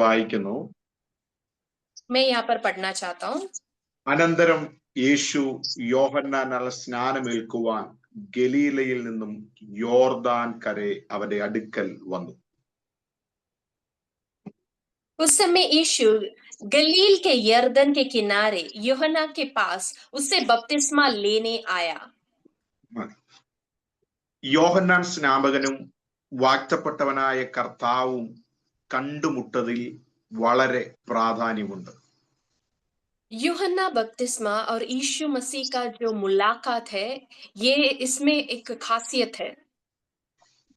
വായിക്കുന്നു. मैं यहाँ पर पढ़ना चाहता हूँ. അനന്തരം യേശു യോഹന്നാനാൽ സ്നാനമേൽക്കുവാൻ ഗലീലയിൽ നിന്നും യോർദാൻ കരെ അവന്റെ അടുക്കൽ വന്നു. उस समय यीशु गलील के यरदन के किनारे यूहन्ना के पास उससे बपतिस्मा लेने आया. യോഹന്നാൻ സ്നാപകനും വാഴ്ത്തപ്പെട്ടവനായ കർത്താവും കണ്ടുമുട്ടതിൽ വളരെ പ്രാധാന്യമുണ്ട്. यूहन्ना बपतिस्मा और यीशु मसीह का जो मुलाकात है, ये इसमें एक खासियत है.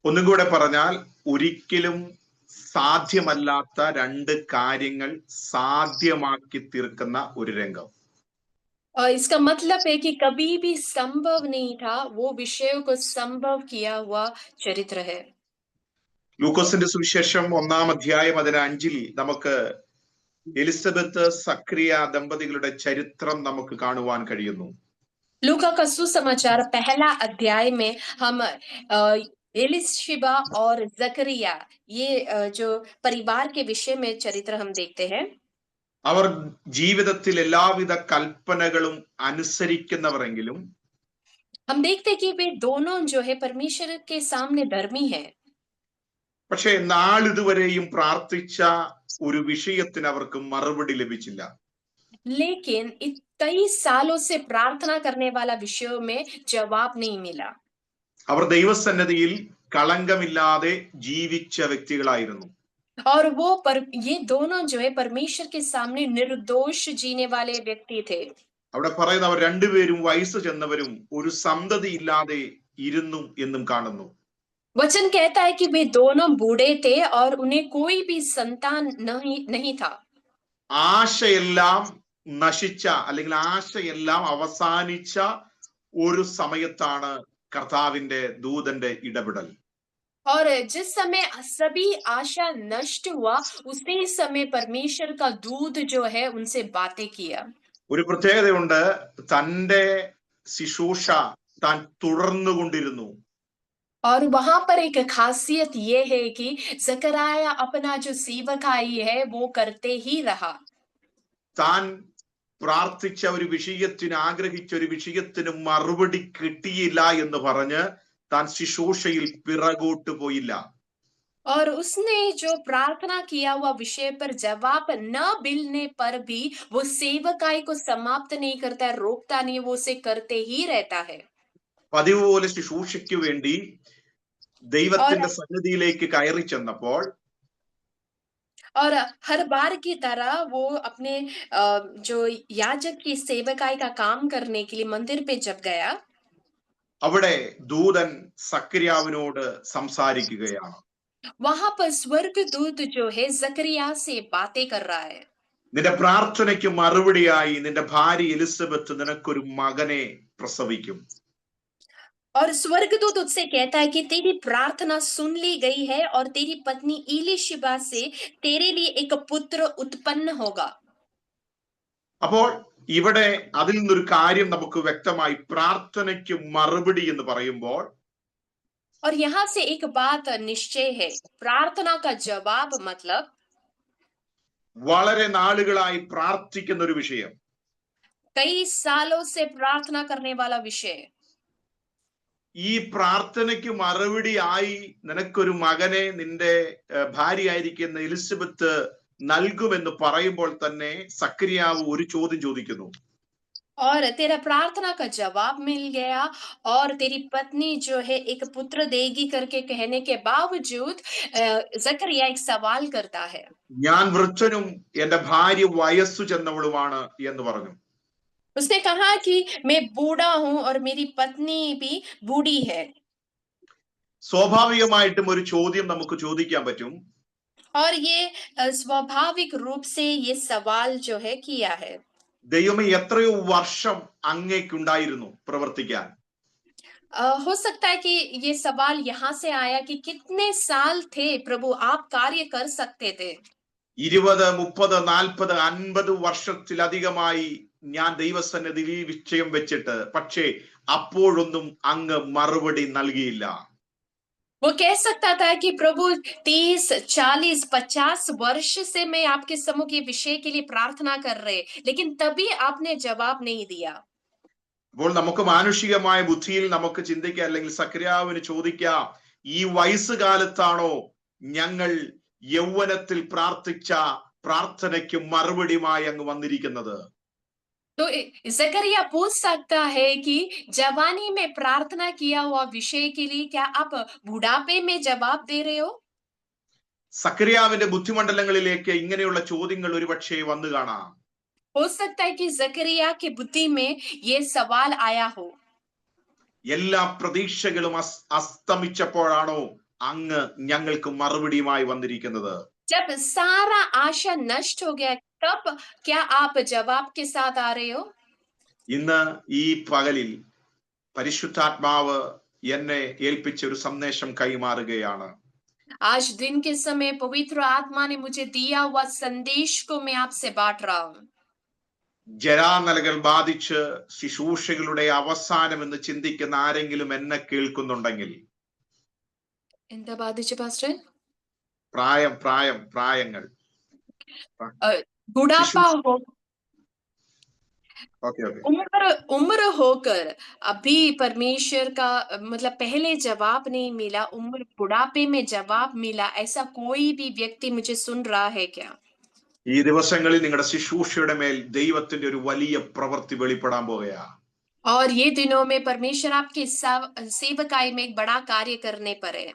ഒന്നും കൂടെ പറഞ്ഞാൽ ഒരിക്കലും സാധ്യമല്ലാത്ത രണ്ട് കാര്യങ്ങൾ സാധ്യമാക്കി തീർക്കുന്ന ഒരു രംഗം. और इसका मतलब है कि कभी भी संभव नहीं था वो विषयों को संभव किया हुआ चरित्र है. ലൂക്കോസിന്റെ സുവിശേഷം 1-ാം അധ്യായം 5 നമുക്ക് എലിസബത്ത് സക്രിയ ദമ്പതികളുടെ ചരിത്രം നമുക്ക് കാണുവാൻ കഴിയുന്നു. लूका का सुसमाचार 1 अध्याय में हम एलिशबा और जकरिया ये जो परिवार के विषय में चरित्र हम देखते हैं. അവർ ജീവിതത്തിൽ എല്ലാവിധ കൽപ്പനകളും അനുസരിക്കുന്നവരെങ്കിലും हम देखते हैं कि वे दोनों जो है परमेश्वर के सामने धर्मी हैं. പക്ഷേ നാളിതുവരെയും പ്രാർത്ഥിച്ച ഒരു വിഷയത്തിന് അവർക്ക് മറുപടി ലഭിച്ചില്ല. लेकिन कई सालों से प्रार्थना करने वाला विषयों में जवाब नहीं मिला. അവർ ദൈവസന്നിധിയിൽ കളങ്കമില്ലാതെ ജീവിച്ച വ്യക്തികളായിരുന്നു. और वो ये दोनों जो है परमेश्वर के सामने निर्दोष जीने वाले व्यक्ति थे. അവിടെ പറയുന്ന അവർ രണ്ടുപേരും വയസ്സ് ചെന്നവരും ഒരു സന്തതി ഇല്ലാതെ ഇരുന്നു എന്നും കാണുന്നു. वचन कहता है कि वे दोनों बूढ़े थे और उन्हें कोई भी संतान नहीं था. ആശയെല്ലാം നശിച്ച അല്ലെങ്കിൽ ആശയെല്ലാം അവസാനിച്ച ഒരു സമയത്താണ് കർത്താവിന്റെ ദൂതന്റെ ഇടപെടൽ. और जिस समय सभी आशा नष्ट हुआ उसी समय परमेश्वर का दूत जो है उनसे बातें किया. ഒരു പ്രത്യേകതയുണ്ട്, തന്റെ ശുശ്രൂഷ താൻ തുടർന്നുകൊണ്ടിരുന്നു. और वहां पर एक खासियत ये है कि जकरिया अपना जो सेवकाई है वो करते ही रहा. താൻ പ്രാർത്ഥിച്ച ഒരു വിഷയത്തിന് ആഗ്രഹിച്ച ഒരു വിഷയത്തിന് മറുപടി കിട്ടിയില്ല എന്ന് പറഞ്ഞ് താൻ ശുശ്രൂഷയിൽ പിറകോട്ട് പോയില്ല. और उसने जो प्रार्थना किया हुआ विषय पर जवाब न मिलने पर भी वो सेवकाई को समाप्त नहीं करता है, रोकता नहीं, वो उसे करते ही रहता है. പതിവ് പോലെ ശുശ്രൂഷയ്ക്ക് വേണ്ടി ദൈവത്തിന്റെ സന്നിധിയിലേക്ക് കയറി ചെന്നപ്പോൾ और हर बार की तरह वो अपने जो याजक की सेवकाई का काम करने के लिए मंदिर पे जब गया, അവിടെ ദൂതൻ സക്രിയാവിനോട് സംസാരിക്കുകയാണ്. वहां पर स्वर्गदूत जो है जकरिया से बातें कर रहा है. നിന്റെ പ്രാർത്ഥനയ്ക്ക് മറുപടിയായി നിന്റെ ഭാര്യ എലിസബത്ത് നിനക്കൊരു മകനെ പ്രസവിക്കും. और स्वर्गदूत उससे कहता है कि तेरी प्रार्थना सुन ली गई है और तेरी पत्नी एलीशिबा से तेरे लिए एक पुत्र उत्पन्न होगा. അപ്പോൾ ഇവിടെ അതിൽ നിന്നൊരു കാര്യം നമുക്ക് വ്യക്തമായി, പ്രാർത്ഥനയ്ക്ക് മറുപടി എന്ന് പറയുമ്പോൾ और यहाँ से एक बात निश्चय है, प्रार्थना का जवाब मतलब വളരെ നാളുകളായി പ്രാർത്ഥിക്കുന്ന ഒരു വിഷയം, कई सालों से प्रार्थना करने वाला विषय. ഈ പ്രാർത്ഥനയ്ക്ക് മറുപടി ആയി നിനക്കൊരു മകനെ നിന്റെ ഭാര്യയായിരിക്കുന്ന എലിസബത്ത് നൽകുമെന്ന് പറയുമ്പോൾ തന്നെ സക്രിയാവ് ഒരു ചോദ്യം ചോദിക്കുന്നു. और तेरा प्रार्थना का जवाब मिल गया और तेरी पत्नी जो है एक पुत्र देगी करके कहने के बावजूद जकरिया एक सवाल करता है. ഞാൻ വൃദ്ധനും എന്റെ ഭാര്യ വയസ്സു ചെന്നവളുമാണ് എന്ന് പറഞ്ഞു. उसने कहा कि मैं बूढ़ा हूं और मेरी पत्नी भी बूढ़ी है. സ്വാഭാവികമായിട്ടും ഒരു ചോദ്യം നമുക്ക് ചോദിക്കാൻ പറ്റും. और ये स्वाभाविक रूप से ये सवाल जो है किया है. ദൈവമേ, എത്രയോ വർഷം അങ്ങേക്കുണ്ടായിരുന്നു പ്രവർത്തിക്കാൻ? हो सकता है कि ये सवाल यहाँ से आया कि कितने साल थे प्रभु आप कार्य कर सकते थे. 20, 30, 40, 50 വർഷത്തിലധികമായി ഞാൻ ദൈവസന്നിധിയിൽ വിഷയം വെച്ചിട്ട്, പക്ഷേ അപ്പോഴൊന്നും അങ്ങ് മറുപടി നൽകിയില്ല. वो कह सकता था कि प्रभु 30, 40, 50 वर्ष से मैं आपके सम्मुख ये विषय के लिए प्रार्थना कर रहे, लेकिन तभी आपने जवाब नहीं दिया। അപ്പോൾ നമുക്ക് മാനുഷികമായ ബുദ്ധിയിൽ നമുക്ക് ചിന്തിക്കാം, അല്ലെങ്കിൽ സക്രിയാവിന് ചോദിക്കാം, ഈ വയസ്സുകാലത്താണോ ഞങ്ങൾ യൗവനത്തിൽ പ്രാർത്ഥിച്ച പ്രാർത്ഥനയ്ക്ക് മറുപടിയുമായി അങ്ങ് വന്നിരിക്കുന്നത്? तो जकरिया पूछ सकता है कि जवानी में प्रार्थना किया हुआ विषय के लिए क्या आप बुढ़ापे में जवाब दे रहे हो? സക്രിയാവിന്റെ ബുദ്ധിമണ്ഡലങ്ങളിലേക്ക് ഇങ്ങനെയുള്ള ചോദ്യങ്ങൾ ഒരുപക്ഷെ വന്നു കാണാം. हो सकता है कि जकरिया की बुद्धि में ये सवाल आया हो। എല്ലാ പ്രതീക്ഷകളും അസ്തമിച്ചപ്പോഴാണോ അങ്ങ് ഞങ്ങൾക്ക് മറുപടിയുമായി വന്നിരിക്കുന്നത്? जब सारा आशा नष्ट हो गया, तब क्या आप जवाब के साथ आ रहे हो? ഇന്ന് ഈ പകലിൽ പരിശുദ്ധാത്മാവ് എന്നെ ഏൽപ്പിച്ച ഒരു സന്ദേശം കൈമാറുകയാണ്. आज दिन के समय पवित्र आत्मा ने मुझे दिया हुआ संदेश को मैं आपसे बांट रहा हूँ। ജരാനലകൾ ബാധിച്ച് ശുശ്രൂഷകളുടെ അവസാനം എന്ന് ചിന്തിക്കുന്ന ആരെങ്കിലും എന്നെ കേൾക്കുന്നുണ്ടെങ്കിൽ, എന്താ ബാധിച്ചു പാസ്റ്റർ? പ്രായങ്ങൾ बुढ़ापा हो, ओके उम्र होकर अभी परमेश्वर का मतलब पहले जवाब नहीं मिला, उम्र बुढ़ापे में जवाब मिला, ऐसा कोई भी व्यक्ति मुझे सुन रहा है क्या? ഈ ദിവസങ്ങളിൽ നിങ്ങളുടെ ശുശ്രൂഷയുടെ മേൽ ദൈവത്തിന്റെ ഒരു വലിയ പ്രവൃത്തി വെളിപ്പെടാൻ പോകുകയാ. और ये दिनों में परमेश्वर आपके सेवकाई में एक बड़ा कार्य करने पर है।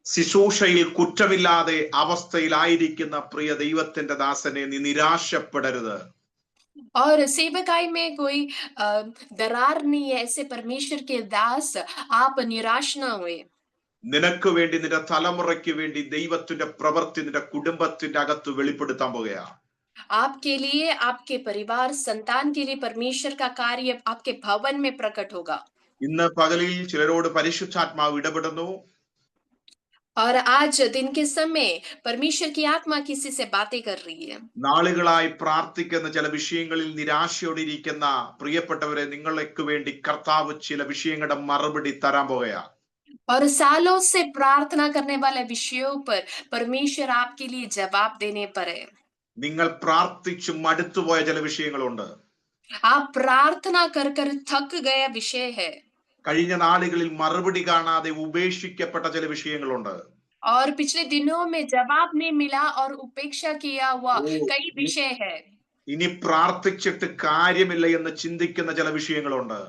ശുശ്രൂഷയിൽ കുറ്റമില്ലാതെ അവസ്ഥയിലായിരിക്കുന്ന പ്രിയ ദൈവത്തിന്റെ ദാസനെ നീ നിരാശപ്പെടരുത്. और सेवकाई में कोई दरार नहीं है, ऐसे परमेश्वर के दास आप निराश ना हुए। നിനക്ക് വേണ്ടി, നിന്റെ തലമുറയ്ക്ക് വേണ്ടി ദൈവത്തിന്റെ പ്രവൃത്തി നിന്റെ കുടുംബത്തിന്റെ അകത്ത് വെളിപ്പെടുത്താൻ പോകുകയാ. आपके लिए, आपके परिवार, संतान के लिए परमेश्वर का कार्य आपके भवन में प्रकट होगा। ഇന്ന് പകലിൽ ചിലരോട് പരിശുദ്ധാത്മാവ് ഇടപെടുന്നു. और आज दिन के समय परमेश्वर की आत्मा किसी से बातें कर रही है। നാളുകളായി പ്രാർത്ഥിക്കുന്ന ചില വിഷയങ്ങളിൽ നിരാശയോടെ ഇരിക്കുന്ന പ്രിയപ്പെട്ടവരെ, നിങ്ങൾക്ക് വേണ്ടി കർത്താവ് ചില വിഷയങ്ങളുടെ മറുപടി തരാൻ പോകുകയാ. और सालों से प्रार्थना करने वाले विषयों पर परमेश्वर आपके लिए जवाब देने पर है। നിങ്ങൾ പ്രാർത്ഥിച്ചു മടുത്തുപോയ ചില വിഷയങ്ങളുണ്ട്. आप प्रार्थना कर कर थक गया विषय है। കഴിഞ്ഞ നാളുകളിൽ മറുപടി കാണാതെ ഉപേക്ഷിക്കപ്പെട്ട ചില വിഷയങ്ങളുണ്ട്. और पिछले दिनों में जवाब नहीं मिला और उपेक्षा किया हुआ कई विषय है। ഇനി പ്രാർത്ഥിച്ചിട്ട് കാര്യമില്ല എന്ന് ചിന്തിക്കുന്ന ചില വിഷയങ്ങളുണ്ട്.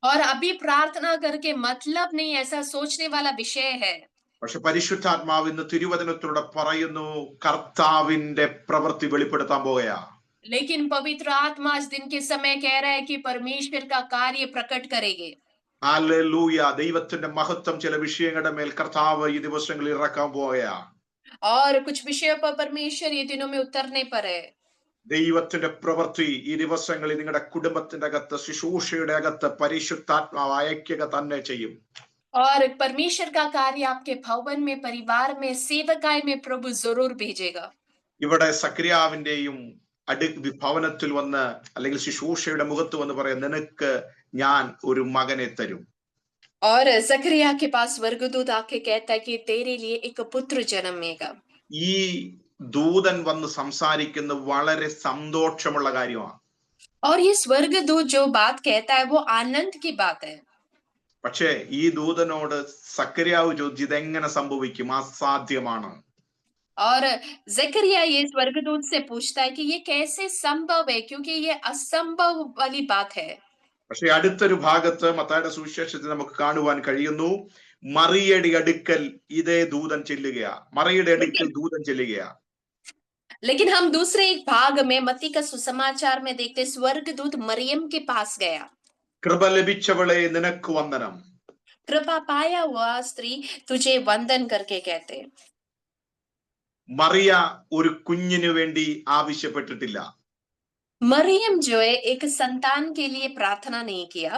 और अभी प्रार्थना करके मतलब नहीं, ऐसा सोचने वाला विषय है। പക്ഷെ പരിശുദ്ധാത്മാവ് ഇന്ന് തിരുവചനത്തിലൂടെ പറയുന്നു, കർത്താവിന്റെ പ്രവൃത്തി വെളിപ്പെടുത്താൻ പോകുകയാ. लेकिन पवित्र आत्मा इस दिन के समय कह रहा है कि परमेश्वर का कार्य प्रकट करेंगे। ഹല്ലേലൂയ. ദൈവത്തിന്റെ മഹത്വം ചില വിഷയങ്ങളുടെ മേൽ കർത്താവ് ഈ ദിവസങ്ങളിൽ ഇറക്കാൻ പോകുകയാ. और कुछ विषयों पर परमेश्वर ये दिनों में उतरने पर है। ദൈവത്തിന്റെ പ്രവൃത്തി ഈ ദിവസങ്ങളിൽ നിങ്ങളുടെ കുടുംബത്തിന്റെ അകത്ത്, ശുശ്രൂഷയുടെ അകത്ത് പരിശുദ്ധാത്മാവ് അയക്കുക തന്നെ ചെയ്യും. और परमेश्वर का कार्य आपके भवन में, परिवार में, सेवकाई में प्रभु जरूर भेजेगा। ഇവിടെ സക്രിയാവിന്റെയും ഭവനത്തിൽ വന്ന്, അല്ലെങ്കിൽ ശുശ്രൂഷയുടെ മുഖത്ത് വന്ന് പറയാം, നിനക്ക് ഞാൻ ഒരു മകനെ തരും. और जकरिया के पास स्वर्गदूत आके कहता है कि तेरे लिए एक पुत्र जन्मेगा। ഈ ദൂതൻ വന്ന് സംസാരിക്കുന്ന വളരെ സന്തോഷമുള്ള കാര്യമാണ്. और ये स्वर्गदूत जो बात कहता है वो आनंद की बात है। പക്ഷേ ഈ ദൂതനോട് സക്രിയാവ് ചോദിച്ചു, ഇതെങ്ങനെ സംഭവിക്കും? അസാധ്യമാണ്. और जकरिया ये स्वर्गदूत से पूछता है कि ये कैसे संभव है, क्योंकि ये असंभव वाली बात है। പക്ഷെ അടുത്തൊരു ഭാഗത്ത് മത്തായിയുടെ സുവിശേഷത്തിൽ നമുക്ക് കാണുവാൻ കഴിയുന്നു, മറിയയുടെ അടുക്കൽ ഇതേ ദൂതൻ ചെല്ലുകയാ. മറിയയുടെ അടുക്കൽ ദൂതൻ ചെല്ലുകയാ. लेकिन हम दूसरे एक भाग में मत्ती का सुसमाचार में देखते स्वर्गदूत मरियम के पास गया। കൃപ ലഭിച്ചവളെ നിനക്ക് വന്ദനം. कृपा पाया हुआ स्त्री तुझे वंदन करके कहते। മറിയ ഒരു കുഞ്ഞിനു വേണ്ടി ആവശ്യപ്പെട്ടിട്ടില്ല. मरियम जो है एक संतान के लिए प्रार्थना नहीं किया।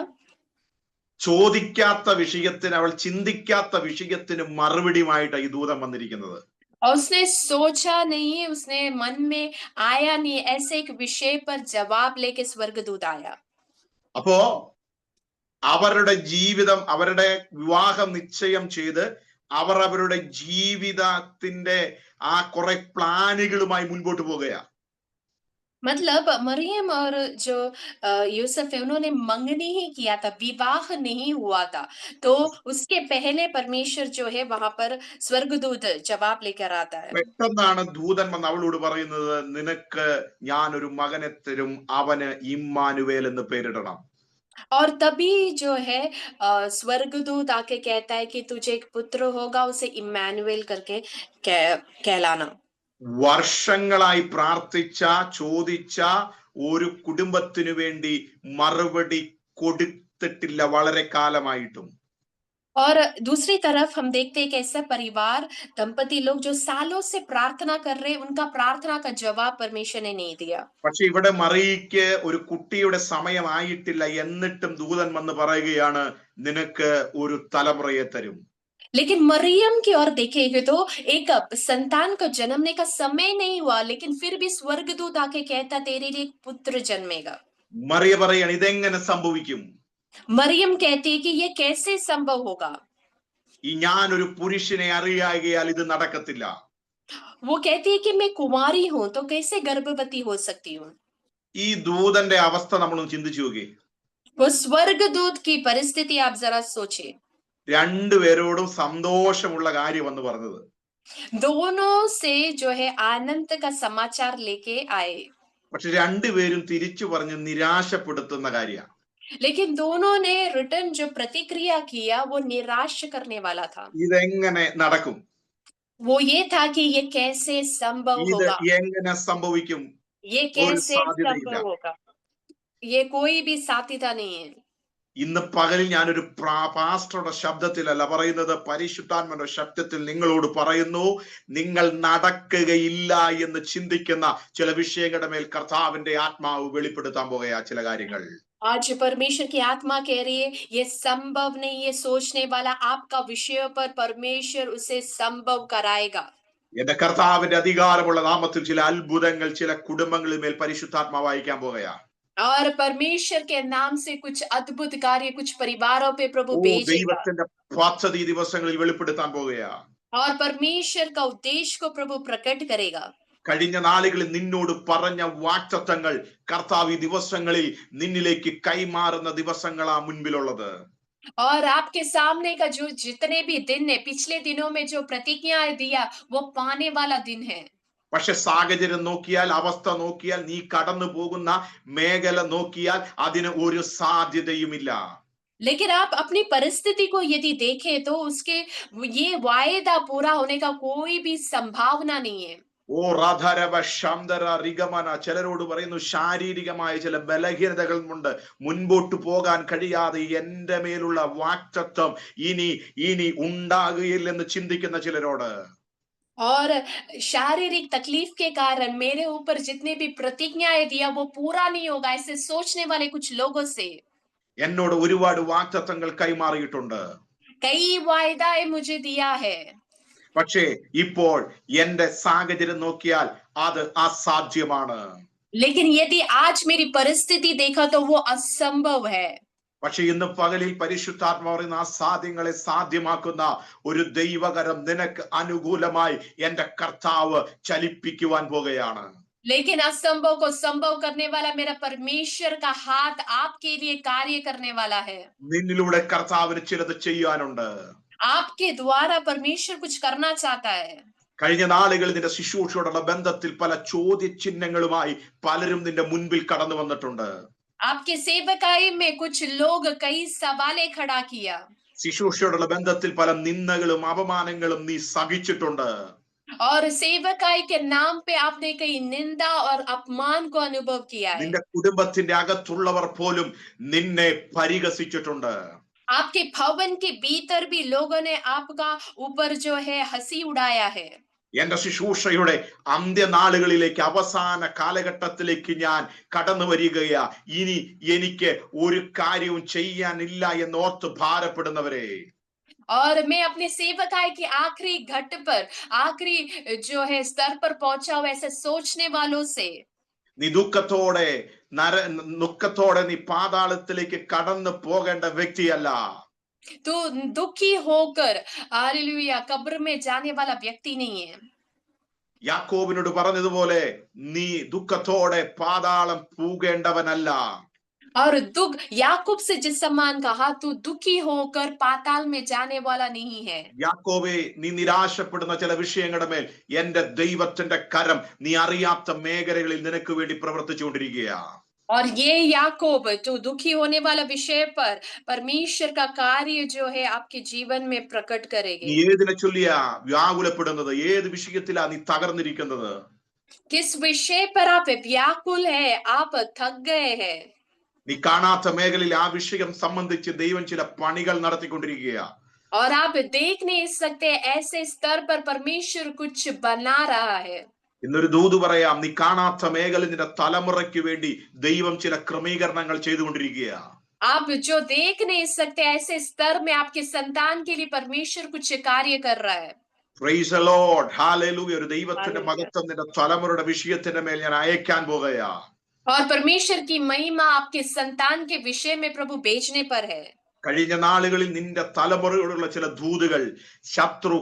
ചോദിക്കാത്ത വിഷയത്തിന്, അവൾ ചിന്തിക്കാത്ത വിഷയത്തിന് മറുപടിയുമായിട്ട് ഈ ദൂതൻ വന്നിരിക്കുന്നത്. और उसने सोचा नहीं, उसने मन में आया नहीं, ऐसे एक विषय पर जवाब लेके स्वर्गदूत आया। അപ്പോ അവരുടെ ജീവിതം, അവരുടെ വിവാഹം നിശ്ചയം ചെയ്ത് അവർ അവരുടെ ജീവിതത്തിന്റെ ആ കുറെ പ്ലാനുകളുമായി മുൻപോട്ട് പോകുകയാ. मतलब मरियम और जो यूसुफ है उन्होंने मंगनी ही किया था, विवाह नहीं हुआ था। तो उसके पहले परमेश्वर जो है वहां पर स्वर्गदूत जवाब लेकर आता है। പെട്ടെന്നാണ് ദൂതൻ വന്ന് അവളോട് പറയുന്നത്, നിനക്ക് ഞാൻ ഒരു മകനെ തരും, അവന് ഇമ്മാനുവേൽ എന്ന് പേരിടണം. और तभी जो है स्वर्गदूत आके कहता है कि तुझे एक पुत्र होगा, उसे इम्मानुएल करके कहलाना। വർഷങ്ങളായി പ്രാർത്ഥിച്ച ചോദിച്ച ഒരു കുടുംബത്തിനു വേണ്ടി മറുപടി കൊടുത്തിട്ടില്ല വളരെ കാലമായിട്ടും. और दूसरी तरफ हम देखते हैं कि ऐसा परिवार, दंपति लोग जो सालों से प्रार्थना कर रहे हैं, उनका प्रार्थना का जवाब परमेश्वर ने नहीं दिया। പക്ഷെ ഇവിടെ മറിയയ്ക്ക് ഒരു കുട്ടിയുടെ സമയമായിട്ടില്ല, എന്നിട്ടും ദൂതൻ വന്ന് പറയുകയാണ്, നിനക്ക് ഒരു തലമുറയെ തരും. लेकिन मरियम की ओर देखेंगे तो एक संतान को जन्मने का समय नहीं हुआ, लेकिन फिर भी स्वर्गदूत आके कहता तेरे लिए एक पुत्र जन्मेगा। മറിയ പറയാണ്, ഇതെങ്ങനെ സംഭവിക്കും? मरियम कहती है कि ये कैसे संभव होगा? ഈ ഞാൻ ഒരു പുരുഷനെ അറിയാകിയാൽ ഇത് നടക്കത്തില്ല. वो कहती है कि मैं कुमारी हूं, तो कैसे गर्भवती हो सकती हूँ? ഈ ദൂതന്റെ അവസ്ഥ നമ്മളൊന്ന് ചിന്തിച്ചു നോക്കി. वो स्वर्गदूत की परिस्थिति आप जरा सोचिए। രണ്ടുപേരോടും സന്തോഷമുള്ള കാര്യം എന്ന് പറഞ്ഞത്. दोनों से जो है आनंद का समाचार लेके आए, പക്ഷെ രണ്ടുപേരും തിരിച്ചു പറഞ്ഞ് നിരാശപ്പെടുത്തുന്ന കാര്യമാണ്. लेकिन दोनों ने रिटर्न जो प्रतिक्रिया किया वो निराश करने वाला था। ഇതെങ്ങനെ നടക്കും? वो ये था कि ये कैसे संभव ഇത് होगा, എങ്ങനെ സംഭവിക്കും? ये ഒരു कैसे സാധ്യതയില്ല. संभव होगा, ये कोई भी साध्यता नहीं है। ഇന്ന് പകലിൽ ഞാനൊരു പാസ്റ്ററുടെ ശബ്ദത്തിലല്ല പറയുന്നത്, പരിശുദ്ധാത്മാവിന്റെ ശബ്ദത്തിൽ നിങ്ങളോട് പറയുന്നു, നിങ്ങൾ നടക്കുകയില്ല എന്ന് ചിന്തിക്കുന്ന ചില വിഷയങ്ങളുടെ മേൽ കർത്താവിന്റെ ആത്മാവ് വെളിപ്പെടുത്താൻ പോകുകയാ ചില കാര്യങ്ങൾ. आज परमेश्वर की आत्मा कह रही है ये संभव नहीं, ये सोचने वाला आपका विषय पर परमेश्वर उसे संभव कराएगा। എന്റെ കർത്താവിന്റെ അധികാരമുള്ള നാമത്തിൽ ചില അത്ഭുതങ്ങൾ ചില കുടുംബങ്ങളിൽ മേൽ പരിശുദ്ധാത്മാവ് അയക്കാൻ പോകുകയാ. और परमेश्वर के नाम से कुछ अद्भुत कार्य कुछ परिवारों पे प्रभु भेजेगा, ദൈവത്തിന്റെ പദ്ധതി ഈ ദിവസങ്ങളിൽ വെളിപ്പെടുത്താൻ പോകുകയാ. और परमेश्वर का उद्देश्य को प्रभु प्रकट करेगा। കഴിഞ്ഞ നാളുകളിൽ നിന്നോട് പറഞ്ഞ വാഗ്ദത്തങ്ങൾ കർത്താവ് ഈ ദിവസങ്ങളിൽ നിന്നിലേക്ക് കൈമാറുന്ന ദിവസങ്ങളാ മുൻപിലുള്ളത്. और आपके सामने का जो जितने भी दिन है, पिछले दिनों में जो प्रतिज्ञाएं दिया वो पाने वाला दिन है। പക്ഷെ സാഹചര്യം നോക്കിയാൽ, അവസ്ഥ നോക്കിയാൽ, നീ കടന്നു പോകുന്ന മേഖല നോക്കിയാൽ അതിന് ഒരു സാധ്യതയുമില്ല. लेकिन आप अपनी परिस्थिति को यदि देखें तो उसके ये वायदा पूरा होने का कोई भी संभावना नहीं है। ഓ റാധാരവ ശാന്തര റിഗമന, ചിലരോട് പറയുന്നു ശാരീരികമായ ചില ബലഹീനതകൾ കൊണ്ട് മുൻപോട്ട് പോകാൻ കഴിയാതെ എന്റെ മേലുള്ള വാക്തത്വം ഇനി ഉണ്ടാകുകയില്ലെന്ന് ചിന്തിക്കുന്ന ചിലരോട്, और शारीरिक तकलीफ के कारण मेरे ऊपर जितने भी प्रतिज्ञाएं दिया वो पूरा नहीं होगा, ऐसे सोचने वाले कुछ लोगों से എന്നോട് ഒരുപാട് വാക്തത്വങ്ങൾ കൈമാറിയിട്ടുണ്ട്. कई वायदाएं मुझे दिया है, പക്ഷേ ഇപ്പോൾ എന്റെ സാഹചര്യം നോക്കിയാൽ അത് അസാധ്യമാണ്. लेकिन यदि आज मेरी परिस्थिति देखा तो वो असंभव है। പക്ഷെ ഇന്ന് പകലിൽ പരിശുദ്ധാത്മാവ് പറയുന്ന ആ സാധ്യങ്ങളെ സാധ്യമാക്കുന്ന ഒരു ദൈവകരം നിനക്ക് അനുകൂലമായി എന്റെ കർത്താവ് ചലിപ്പിക്കുവാൻ പോകുകയാണ്. लेकिन असंभव को संभव करने वाला मेरा परमेश्वर का हाथ आपके लिए कार्य करने वाला है। നിന്നിലൂടെ കർത്താവിന് ചിലത് ചെയ്യാനുണ്ട്. आपके द्वारा परमेश्वर कुछ करना चाहता है। കഴിഞ്ഞ നാളുകളിൽ നിന്റെ ശുശ്രൂഷയോടുള്ള ബന്ധത്തിൽ പല ചോദ്യചിഹ്നങ്ങളുമായി പലരും നിന്റെ മുൻപിൽ കടന്നു വന്നിട്ടുണ്ട്. आपके सेवकाई में कुछ लोग कई सवालें खड़ा किया। ശുശ്രൂഷയോടുള്ള ബന്ധത്തിൽ പല നിന്ദകളും അപമാനങ്ങളും നീ സഹിച്ചിട്ടുണ്ട്. और सेवकाई के नाम पे आपने कई निंदा और अपमान को अनुभव किया है। നിന്റെ കുടുംബത്തിന്റെ അകത്തുള്ളവർ പോലും നിന്നെ പരിഹസിച്ചിട്ടുണ്ട്. आपके भवन के भीतर भी लोगों ने आपका ऊपर जो है हंसी उड़ाया है। എന്റെ ശുശ്രൂഷയുടെ അന്ത്യനാളുകളിലേക്ക്, അവസാന കാലഘട്ടത്തിലേക്ക് ഞാൻ കടന്നു വരികയാ. ഇനി എനിക്ക് ഒരു കാര്യവും ചെയ്യാനില്ല എന്നോർത്ത് ഭാരപ്പെടുന്നവരെ, और मैं अपने सेवकाई के आखिरी घट पर, आखिरी जो है स्तर पर पहुंचा हूं, ऐसे सोचने वालों से നീ ദുഃഖത്തോടെ നീ പാതാളത്തിലേക്ക് കടന്നു പോകേണ്ട വ്യക്തിയല്ല. तू दुखी होकर हालेलुया कब्र में जाने वाला व्यक्ति नहीं है। യാക്കോബിനോട് പറഞ്ഞതുപോലെ നീ ദുഃഖത്തോടെ പാതാളം പൂകേണ്ടവനല്ല. और दुख याकूब से जिस समान कहा तू दुखी होकर पाताल में जाने वाला नहीं है। യാക്കോബേ, നീ നിരാശപ്പെടുന്ന ചില വിഷയങ്ങളുടെ മേൽ എന്റെ ദൈവത്തിന്റെ കരം നീ അറിയാത്ത മേഖലകളിൽ നിനക്ക് വേണ്ടി പ്രവർത്തിച്ചുകൊണ്ടിരിക്കുക. और ये याकूब जो दुखी होने वाला विषय पर परमेश्वर का कार्य जो है आपके जीवन में प्रकट നീ करेंगे। ഏതിനെ ചൊല്ലിയാ വ്യാകുലപ്പെടുന്നത്? ഏത് വിഷയത്തിലാ നീ തകർന്നിരിക്കുന്നത്? किस विषय पर आप व्याकुल है, आप थक गए हैं। നീ കാണാത്ത മേഖലയിൽ ആ വിഷയം സംബന്ധിച്ച് ദൈവം ചില പണികൾ നടത്തിക്കൊണ്ടിരിക്കുക. और आप देख नहीं सकते ऐसे स्तर पर परमेश्वर कुछ बना रहा है। ഇന്നൊരു ദൂത് പറയാം, നീ കാണാത്ത മേഖല നിന്റെ തലമുറയ്ക്ക് വേണ്ടി ദൈവം ചില ക്രമീകരണങ്ങൾ ചെയ്തുകൊണ്ടിരിക്കുക. आप जो देख नहीं सकते ऐसे स्तर में आपके संतान के लिए परमेश्वर कुछ कार्य कर रहा है। Praise the Lord. Hallelujah. ഒരു ദൈവത്തിന്റെ Hallelujah. മഹത്വം നിന്റെ തലമുറയുടെ വിഷയത്തിന്റെ മേൽ ഞാൻ അയക്കാൻ പോകുകയാ. और परमेश्वर की महिमा आपके संतान के विषय में प्रभु भेजने पर है। കഴിഞ്ഞ നാളുകളിൽ നിന്റെ തലമുറയോടുള്ള ചില ദൂതുകൾ ശത്രു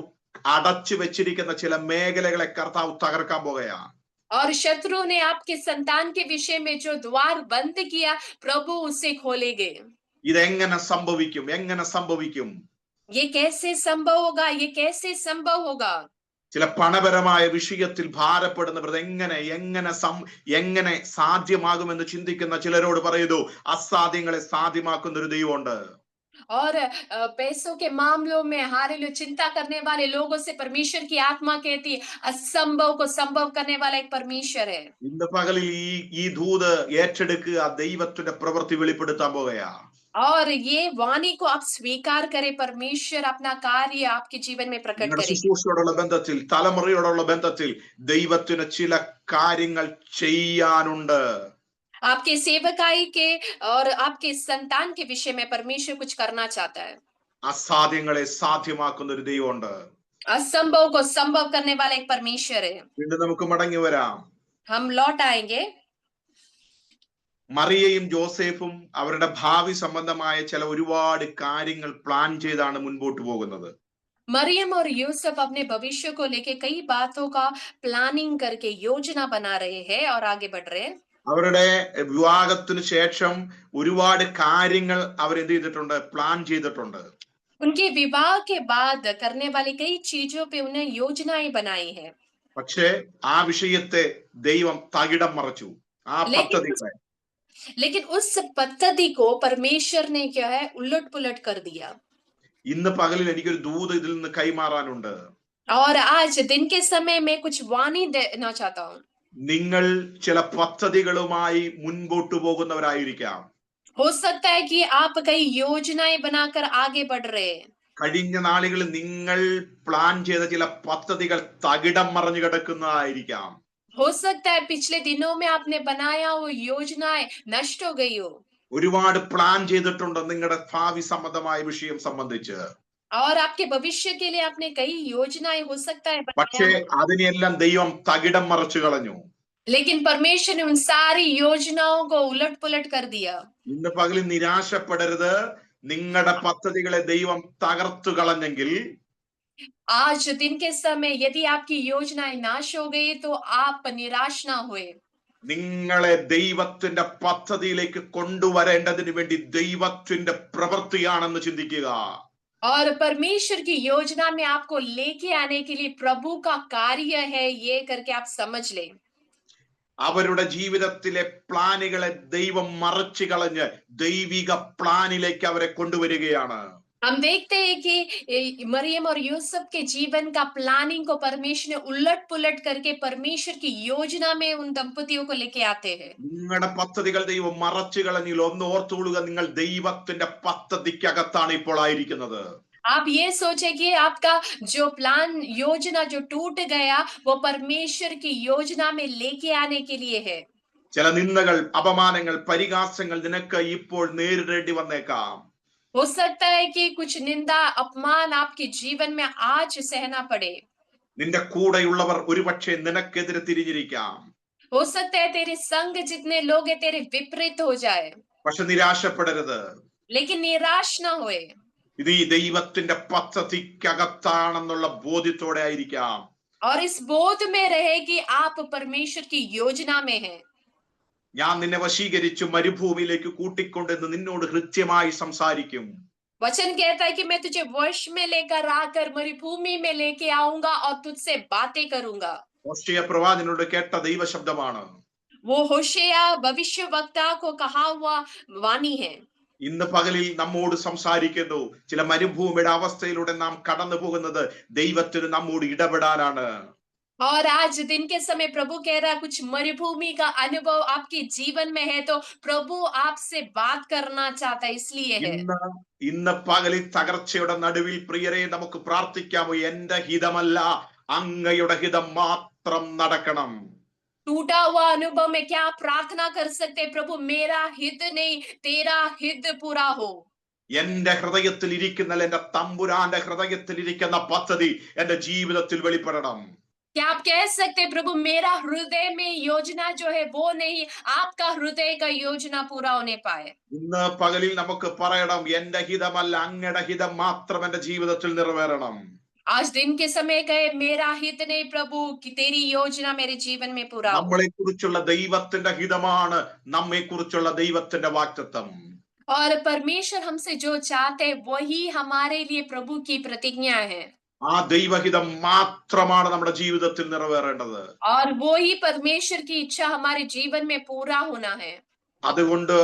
അടച്ചു വെച്ചിരിക്കുന്ന ചില മേഖലകളെ കർത്താവ് തകർക്കാൻ പോകുകയാ. और शत्रु ने आपके संतान के विषय में जो द्वार बंद किया प्रभु उसे खोलेंगे। ഇതെങ്ങനെ സംഭവിക്കും? എങ്ങനെ സംഭവിക്കും? ये कैसे संभव होगा, ये कैसे संभव होगा। ചില പണപരമായ വിഷയത്തിൽ ഭാരപ്പെടുന്നവർ എങ്ങനെ സാധ്യമാകുമെന്ന് ചിന്തിക്കുന്ന ചിലരോട് പറയുന്നു, അസാധ്യങ്ങളെ സാധ്യമാക്കുന്ന ഒരു ദൈവമുണ്ട്. और पैसों के मामलों में हालेलुया चिंता करने वाले लोगों से परमेश्वर की आत्मा कहती है असंभव को संभव करने वाला एक परमेश्वर है। ഇന്ന് പകലിൽ ഈ ദൂത് ഏറ്റെടുക്കുക, ദൈവത്തിന്റെ പ്രവൃത്തി വെളിപ്പെടുത്താൻ പോകുകയാ. और ये वाणी को आप स्वीकार करें, परमेश्वर अपना कार्य आपके जीवन में प्रकट നിങ്ങളുടെ करेंगे। ശുശ്രൂഷയോടുള്ള ബന്ധത്തിൽ, തലമുറയോടുള്ള ബന്ധത്തിൽ ദൈവത്തിന് ചില കാര്യങ്ങൾ ചെയ്യാനുണ്ട്. आपके सेवकाई के और आपके संतान के विषय में परमेश्वर कुछ करना चाहता है। അസാധ്യങ്ങളെ സാധ്യമാക്കുന്ന ഒരു ദൈവമുണ്ട്. असंभव को संभव करने वाला एक परमेश्वर है। വീണ്ടും നമുക്ക് മടങ്ങി വരാം. हम लौट आएंगे। മറിയയും ജോസഫും അവരുടെ ഭാവി സംബന്ധമായ ചില ഒരുപാട് കാര്യങ്ങൾ പ്ലാൻ ചെയ്താണ് മുൻപോട്ട് പോകുന്നത്. मरियम और यूसुफ अपने भविष्य को लेके कई बातों का प्लानिंग करके योजना बना रहे हैं और आगे बढ़ रहे हैं। അവരുടെ വിവാഹത്തിന് ശേഷം ഒരുപാട് കാര്യങ്ങൾ അവർ എന്ത് ചെയ്തിട്ടുണ്ട്? പ്ലാൻ ചെയ്തിട്ടുണ്ട്. उनके विवाह के बाद करने वाली कई चीजों पे उन्हें योजनाएं बनाई है। പക്ഷേ ആ വിഷയത്തെ ദൈവം തകിടം മറിച്ചു. ആ പദ്ധതികളെ लेकिन उस पद्धति को परमेश्वर ने क्या है उलट पुलट कर दिया। ഇന്ന് പകലിൽ എനിക്കൊരു ദൂത് ഇതിൽ നിന്ന് കൈമാറാനുണ്ട്. और आज दिन के समय में कुछ वाणी देना चाहता हूँ। നിങ്ങൾ ചില പദ്ധതികളുമായി മുൻപോട്ട് പോകുന്നവരായിരിക്കാം. हो सकता है कि आप कई योजनाएं बनाकर आगे बढ़ रहे हैं। കഴിഞ്ഞ നാളുകളിൽ നിങ്ങൾ പ്ലാൻ ചെയ്ത ചില പദ്ധതികൾ തകിടം മറിഞ്ഞു കിടക്കുന്നതായിരിക്കാം. हो सकता है पिछले दिनों में आपने बनाया वो योजनाएं नष्ट हो गई हो। ഒരുപാട് പ്ലാൻ ചെയ്തിട്ടുണ്ട് നിങ്ങളുടെ ഭാവി സംബന്ധമായ വിഷയം സംബന്ധിച്ച്. और आपके भविष्य के लिए आपने कई योजनाएं हो सकता है പക്ഷേ बनाया हो। അതിനെല്ലാം ദൈവം തകിടം മറിച്ചു കളഞ്ഞു. लेकिन परमेश्वर ने उन सारी योजनाओं को उलट पुलट कर दिया। ഇന്ന് പകലിൽ നിരാശപ്പെടരുത്. നിങ്ങളുടെ പദ്ധതികളെ ദൈവം തകർത്തു കളഞ്ഞെങ്കിൽ आज दिन के समय यदि आपकी योजनाएं नाश हो गई तो आप निराश ना हुए। നിങ്ങളെ ദൈവത്തിന്റെ പദ്ധതിയിലേക്ക് കൊണ്ടുവരേണ്ടതിന് വേണ്ടി ദൈവത്തിന്റെ പ്രവൃത്തിയാണെന്ന് ചിന്തിക്കുക. और परमेश्वर की योजना में आपको लेके आने के लिए प्रभु का कार्य है ये करके आप समझ ले। അവരുടെ ജീവിതത്തിലെ പ്ലാനുകളെ ദൈവം മറിച്ചു കളഞ്ഞ് ദൈവിക പ്ലാനിലേക്ക് അവരെ കൊണ്ടുവരികയാണ്. हम देखते हैं कि मरियम और यूसुफ के जीवन का प्लानिंग को परमेश्वर ने उलट पुलट करके परमेश्वर की योजना में उन दंपतियों को लेके आते हैं। നിങ്ങളുടെ പദ്ധതികൾ ദൈവം മറച്ചു കളഞ്ഞില്ല. ഒന്ന് ഓർത്തുകൊള്ളുക, നിങ്ങൾ ദൈവത്തിന്റെ പദ്ധതിക്കകത്താണ് ഇപ്പോൾ ആയിരിക്കുന്നത്. आप ये सोचे कि आपका जो प्लान योजना जो टूट गया वो परमेश्वर की योजना में लेके आने के लिए है। ചില നിന്ദകൾ, അപമാനങ്ങൾ, പരിഹാസങ്ങൾ നിനക്ക് ഇപ്പോൾ നേരിടേണ്ടി വന്നേക്കാം. हो सकता है कि कुछ निंदा अपमान आपके जीवन में आज सहना पड़े। നിന്റെ കൂടെയുള്ളവർ ഒരുപക്ഷെ നിനക്കെതിരെ തിരിഞ്ഞിരിക്കാം. हो सकता है तेरे संग जितने लोग हैं तेरे विपरीत हो जाए। പക്ഷെ നിരാശപ്പെടരുത്. लेकिन निराश ना होए। ഇത് ഈ ദൈവത്തിന്റെ പദ്ധതിക്കകത്താണെന്നുള്ള ബോധ്യത്തോടെ ആയിരിക്കാം. और इस बोध में रहे कि आप परमेश्वर की योजना में हैं. ഞാൻ നിന്നെ വശീകരിച്ചു മരുഭൂമിയിലേക്ക് കൂട്ടിക്കൊണ്ടെന്ന് നിന്നോട് കൃത്യമായി സംസാരിക്കും. वचन कहता है कि मैं तुझे वश में लेकर आकर मरुभूमि में लेके आऊंगा और तुझसे बातें करूंगा. ഹോശേയ പ്രവാചകനോട് കേട്ട ദൈവശബ്ദമാണ്. वो होशेया भविष्य वक्ता को कहा हुआ वाणी है. ഇന്ന് പകലിൽ നമ്മോട് സംസാരിക്കുന്നു. ചില മരുഭൂമിയുടെ അവസ്ഥയിലൂടെ നാം കടന്നു പോകുന്നത് ദൈവത്തിന് നമ്മോട് ഇടപെടാനാണ്. और आज दिन के समय प्रभु कह रहा है कुछ मरुभूमि का अनुभव आपके जीवन में है तो प्रभु आपसे बात करना चाहता है, इसलिए है. ഇന്ന് പകലിൽ തകർച്ചയുടെ നടുവിൽ പ്രിയരെ നമുക്ക് പ്രാർത്ഥിക്കാമോ? എന്റെ ഹിതമല്ല, അങ്ങയുടെ ഹിതം മാത്രം നടക്കണം. टूटा हुआ अनुभव में क्या आप प्रार्थना कर सकते हैं? प्रभु मेरा हित नहीं तेरा हित पूरा हो. എന്റെ ഹൃദയത്തിൽ ഇരിക്കുന്ന, എന്റെ തമ്പുരാന്റെ ഹൃദയത്തിൽ ഇരിക്കുന്ന പദ്ധതി എന്റെ ജീവിതത്തിൽ വെളിപ്പെടണം. क्या आप कह सकते हैं प्रभु मेरा हृदय में योजना जो है वो नहीं, आपका हृदय का योजना पूरा होने पाए. ഇന്ന് പകലിൽ നമുക്ക് പറയണം, എന്റെ ഹിതമല്ല, അങ്ങയുടെ ഹിതം മാത്രം എന്റെ ജീവിതത്തിൽ നിറവേറണം. आज दिन के समय कहे मेरा हित नहीं प्रभु कि तेरी योजना मेरे जीवन में पूरा हो. നമ്മളെ കുറിച്ചുള്ള ദൈവത്തിന്റെ ഹിതമാണ് നമ്മെ കുറിച്ചുള്ള ദൈവത്തിന്റെ വാഗ്ദത്തം. और परमेश्वर हमसे जो चाहते हैं वही हमारे लिए प्रभु की प्रतिज्ञा है. ആ ദൈവഹിതം മാത്രമാണ് നമ്മുടെ ജീവിതത്തിൽ നിറവേറേണ്ടത്. और वो ही परमेश्वर की इच्छा हमारे जीवन में पूरा होना है. അതുകൊണ്ട്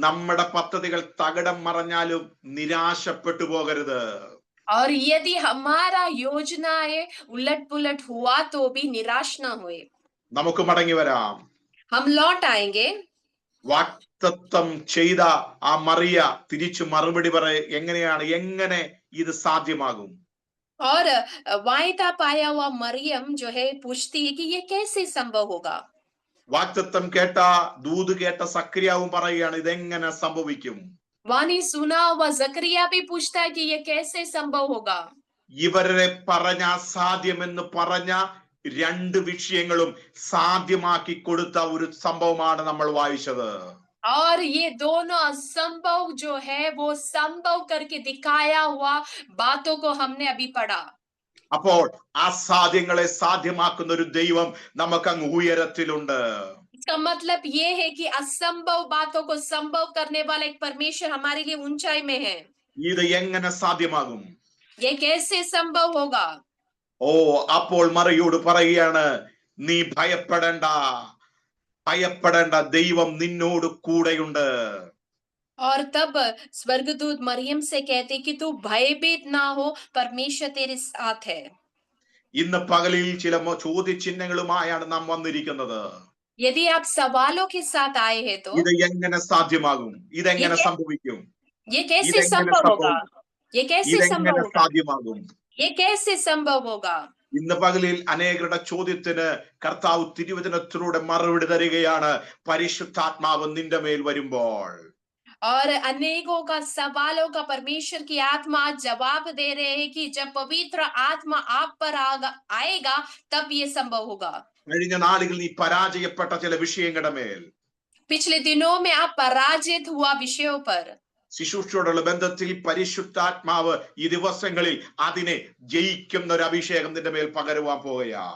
നമ്മുടെ പദ്ധതികൾ തകിടം മറഞ്ഞാലും നിരാശപ്പെട്ടു പോകരുത്. और यदि हमारा योजनाएं उलट पुलट हुआ तो भी निराश ना हुए. നമുക്ക് മടങ്ങി വരാം. हम लौट आएंगे. വാഗ്ദത്തം ചെയ്ത ആ മറിയ തിരിച്ചു മറുപടി എങ്ങനെ ഇത് സാധ്യമാകും? और वायदा पाया हुआ मरियम जो है पूछती है कि ये कैसे संभव होगा. വാഗ്ദത്തം കേട്ട ദൂത് കേട്ട സക്രിയാവും പറയുകയാണ്, ഇതെങ്ങനെ സംഭവിക്കും? वाणी सुना हुआ जकरिया भी पूछता है कि ये कैसे संभव होगा. ഇവരെ പറഞ്ഞ സാധ്യമെന്ന് പറഞ്ഞ രണ്ട് വിഷയങ്ങളും സാധ്യമാക്കി കൊടുത്ത ഒരു സംഭവമാണ് നമ്മൾ വായിച്ചത്. और ये दोनों असंभव जो है वो संभव करके दिखाया हुआ बातों को हमने अभी पढ़ा. അപ്പോൾ അസാധ്യങ്ങളെ സാധ്യമാക്കുന്ന ഒരു ദൈവം നമുക്ക് അങ്ങ് ഉയരത്തിലുണ്ട്. इसका मतलब ये है कि असंभव बातों को संभव करने वाला एक परमेश्वर हमारे लिए ऊंचाई में है. ഇത് എങ്ങനെ സാധ്യമാകും? ये कैसे संभव होगा? ഓ, അപ്പോൾ മറിയോട് പറയുകയാണ്, നീ ഭയപ്പെടേണ്ട, ദൈവം നിന്നോട് കൂടെയുണ്ട്. और तब स्वर्गदूत मरियम से कहते कि तू भयभीत ना हो, परमेश्वर तेरे साथ है. ഇന്ന് പകലിൽ ചില ചോദ്യചിഹ്നങ്ങളുമായാണ് നാം വന്നിരിക്കുന്നത്. यदि आप सवालों के साथ आए हैं तो ഇത് എങ്ങനെ സാധ്യമാകും? ഇതെങ്ങനെ സംഭവിക്കും? ये कैसे संभव होगा? ये कैसे संभव होगा? സാധ്യമാകും? ये कैसे संभव होगा? ഇന്ന് പകലിൽ അനേകരുടെ ചോദ്യത്തിന് കർത്താവ് തിരുവചനത്തിലൂടെ മറുപടി തരികയാണ്. പരിശുദ്ധാത്മാവ് നിന്റെ മേൽ വരുമ്പോൾ, और अनेकों का सवालों का परमेश्वर की आत्मा जवाब दे रहे हैं कि जब पवित्र आत्मा आप पर आएगा तब ये संभव होगा. കഴിഞ്ഞ നാളുകളിൽ നീ പരാജയപ്പെട്ട ചില വിഷയങ്ങളുടെ മേൽ, पिछले दिनों में आप पराजित हुआ विषयों पर, ശുശ്രൂഷയോടുള്ള ബന്ധത്തിൽ പരിശുദ്ധാത്മാവ് ഈ ദിവസങ്ങളിൽ അതിനെ ജയിക്കുന്ന ഒരു അഭിഷേകം നിന്റെ മേൽ പകരുവാൻ പോവുകയാ.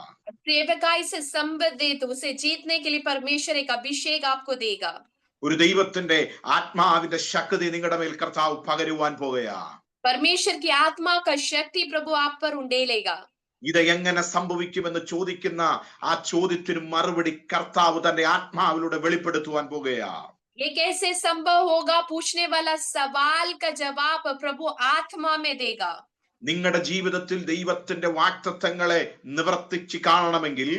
सेवकाई से संबंधित उसे जीतने के लिए परमेश्वर एक अभिषेक आपको देगा. ഒരു ദൈവത്തിന്റെ ആത്മാവിന്റെ ശക്തി നിങ്ങളുടെ മേൽ കർത്താവ് പകരുവാൻ പോവുകയാ. परमेश्वर की आत्मा का शक्ति प्रभु आप पर उंडेलेगा. ഇത് എങ്ങനെ സംഭവിക്കുമെന്ന് ചോദിക്കുന്ന ആ ചോദ്യത്തിന് മറുപടി കർത്താവ് തന്റെ ആത്മാവിലൂടെ വെളിപ്പെടുത്തുവാൻ പോകുകയാ. ये कैसे संभव होगा पूछने वाला सवाल का जवाब प्रभु आत्मा में देगा. നിങ്ങളുടെ ജീവിതത്തിൽ ദൈവത്തിന്റെ വാഗ്ദത്തങ്ങളെ നിവർത്തിച്ച് കാണണമെങ്കിൽ,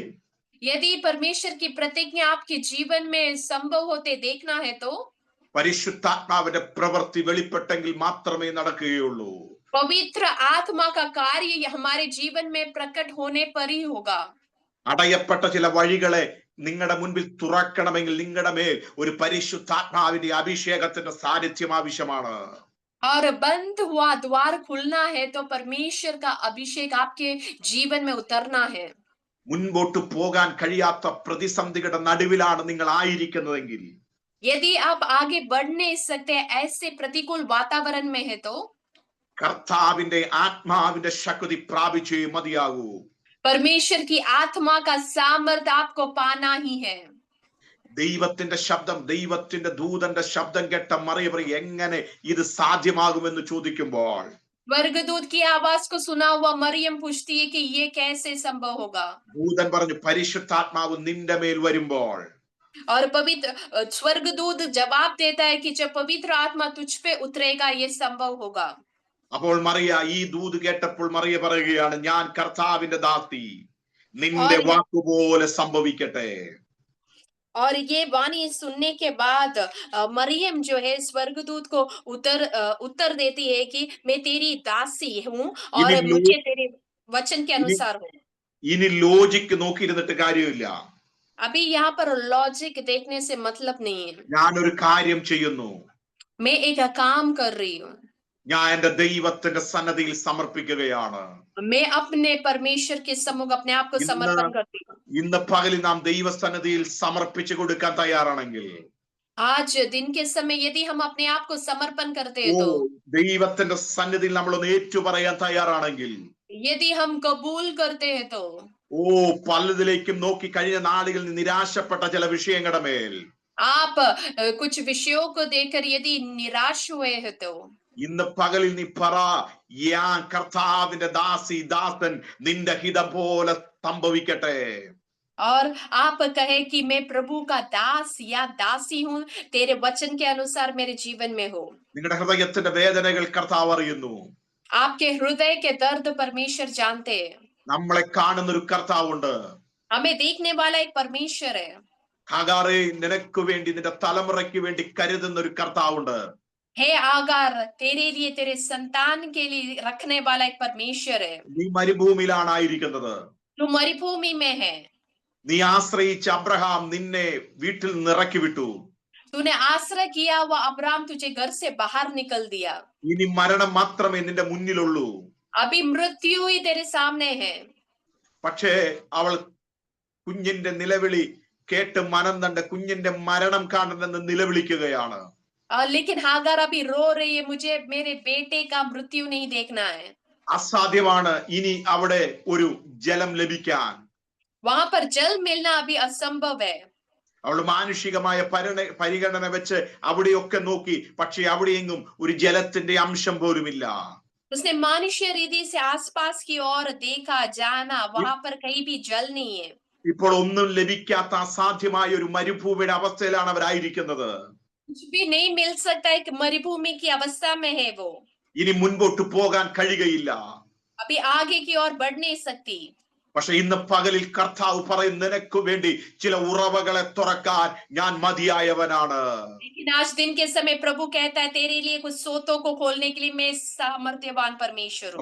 यदि परमेश्वर की प्रतिज्ञा आपके जीवन में संभव होते देखना है तो പരിശുദ്ധാത്മാവിന്റെ പ്രവൃത്തി വെളിപ്പെട്ടെങ്കിൽ മാത്രമേ നടക്കുകയുള്ളൂ. पवित्र आत्मा का कार्य हमारे जीवन में प्रकट होने पर ही होगा. അടയപ്പെട്ട ചില വഴികളെ നിങ്ങളുടെ മുൻപിൽ തുറക്കണമെങ്കിൽ നിങ്ങളുടെ മേൽ ഒരു പരിശുദ്ധാത്മാവിന്റെ അഭിഷേകത്തിന്റെ സാന്നിധ്യം ആവശ്യമാണ്. और बंद हुआ द्वार खुलना है तो परमेश्वर का अभिषेक आपके जीवन में उतरना है. മുൻപോട്ട് പോകാൻ കഴിയാത്ത പ്രതിസന്ധികളുടെ നടുവിലാണ് നിങ്ങൾ ആയിരിക്കുന്നതെങ്കിൽ, यदि आप आगे बढ़ नहीं सकते ऐसे प्रतिकूल वातावरण में है तो കർത്താവിന്റെ ആത്മാവിന്റെ ശക്തി പ്രാപിച്ചേ മതിയാകൂ. परमेश्वर की आत्मा का सामर्थ आपको पाना ही है. ദൈവത്തിന്റെ ശബ്ദം, ദൈവത്തിന്റെ ദൂതന്റെ ശബ്ദം കേട്ട മറിയം എങ്ങനെ ഇത് സാധ്യമാകുമെന്ന് ചോദിക്കുമ്പോൾ स्वर्गदूत की आवाज को सुना हुआ मरियम पूछती है कि ये कैसे संभव होगा. ദൂതൻ പറഞ്ഞു, പരിശുദ്ധാത്മാവ് നിന്റെ മേൽ വരുമ്പോൾ और पवित्र स्वर्गदूत जवाब देता है कि जब पवित्र आत्मा तुझ पे उतरेगा ये संभव होगा. അപ്പോൾ മറിയ ഈ ദൂത് കേട്ടപ്പോൾ മറിയ പറയുകയാണ്, ഞാൻ കർത്താവിന്റെ ദാസി, നിന്റെ വാക്കുപോലെ സംഭവിക്കട്ടെ. और ये वाणी सुनने के बाद मरियम जो है स्वर्गदूत को उत्तर देती है कि मैं तेरी दासी हूँ और मुझे तेरे वचन के अनुसार हूँ. ഇനി ലോജിക്ക് നോക്കിയിരുന്നിട്ട് കാര്യമില്ല. अभी यहाँ पर लॉजिक देखने से मतलब नहीं है. ഞാനൊരു കാര്യം ചെയ്യുന്നു. मैं एक काम कर रही हूँ. ഞാൻ എന്റെ ദൈവത്തിന്റെ സന്നദ്ധിയിൽ സമർപ്പിക്കുകയാണ്. मैं अपने परमेश्वर के सम्मुख अपने आप को समर्पण करती हूँ. ഇന്ന് പകലിൽ നാം ദൈവസന്നിധിയിൽ സമർപ്പിച്ചു കൊടുക്കാൻ തയ്യാറാണെങ്കിൽ, आज दिन के समय यदि हम अपने आप को समर्पण करते हैं तो, ദൈവത്തിന്റെ സന്നിധിയിൽ നമ്മളൊന്ന് ഏറ്റുപറയാൻ തയ്യാറാണെങ്കിൽ, यदि हम कबूल करते हैं तो, പലതിലേക്കും നോക്കി കഴിഞ്ഞ നാളുകളിൽ നിരാശപ്പെട്ട ചില വിഷയങ്ങളുടെ മേൽ आप कुछ विषयों को देखकर यदि निराश हुए हैं तो, ഇന്ന് പകലിൽ നീ പറ, ഞാൻ കർത്താവിന്റെ ദാസി ദാസൻ, നിന്റെ ഹിതം പോലെ സംഭവിക്കട്ടെ. और आप कहे कि मैं प्रभु का दास या दासी हूँ, तेरे वचन के अनुसार मेरे जीवन में हो. നിങ്ങളുടെ ഹൃദയത്തിന്റെ വേദനകൾ കർത്താവ് അറിയുന്നു. आपके हृदय के दर्द परमेश्वर जानते हैं. നമ്മളെ കാണുന്ന ഒരു കർത്താവുണ്ട്. हमें देखने वाला एक परमेश्वर है. ഹാഗാറേ, നിനക്ക് വേണ്ടി, നിന്റെ തലമുറയ്ക്ക് വേണ്ടി കരുതുന്ന ഒരു കർത്താവുണ്ട്. हे आगार, तेरे लिए, तेरे संतान के लिए रखने वाला एक परमेश्वर है. നീ മരുഭൂമിയിലാണ് ആയിരിക്കുന്നത്. तू मरुभूमि में है. നീ ആശ്രയിച്ച അബ്രഹാം നിന്നെ വീട്ടിൽ നിന്ന് ഇറക്കി വിട്ടു. तूने आश्रय किया हुआ अब्राहम तुझे घर से बाहर निकल दिया. ഇനി മരണം മാത്രമേ നിന്റെ മുന്നിലുള്ളൂ. अभी मृत्यु ही तेरे सामने है. പക്ഷേ അവൾ കുഞ്ഞിന്റെ നിലവിളി കേട്ട് മനം തന്റെ കുഞ്ഞിന്റെ മരണം കാണണമെന്ന് നിലവിളിക്കുകയാണ്. लेकिन हागार अभी रो रही है, मुझे मेरे बेटे का मृत्यु नहीं देखना है. അസാധ്യമാണ് ഇനി അവിടെ ഒരു ജലം ലഭിക്കാൻ. वहां पर जल मिलना अभी असंभव है. അവൾ മാനുഷികമായ പരിഗണന വെച്ച് അവിടെയൊക്കെ നോക്കി, പക്ഷെ അവിടെയെങ്ങും ഒരു ജലത്തിന്റെ അംശം പോലുമില്ല. उसने मानुष्य रीति से आसपास की ओर देखा, जाना, वहां पर कहीं भी जल नहीं है. ഇപ്പോൾ ഒന്നും ലഭിക്കാത്ത അസാധ്യമായ ഒരു മരുഭൂമിയുടെ അവസ്ഥയിലാണ് അവരായിരിക്കുന്നത്. कुछ भी नहीं मिल सकता, एक मरुभूमि की अवस्था में है वो. ഇനി മുൻപോട്ട് പോകാൻ കഴിയുകയില്ല. अभी आगे की ओर बढ़ नहीं सकती. പക്ഷെ ഇന്ന് പകലിൽ കർത്താവ് പറയും, നിനക്ക് വേണ്ടി ചില ഉറവകളെ തുറക്കാൻ ഞാൻ മതിയായവനാണ്. लेकिन आज दिन के समय प्रभु कहता है, तेरे लिए कुछ सोतों को खोलने के लिए मैं सामर्थ्यवान परमेश्वर हूँ.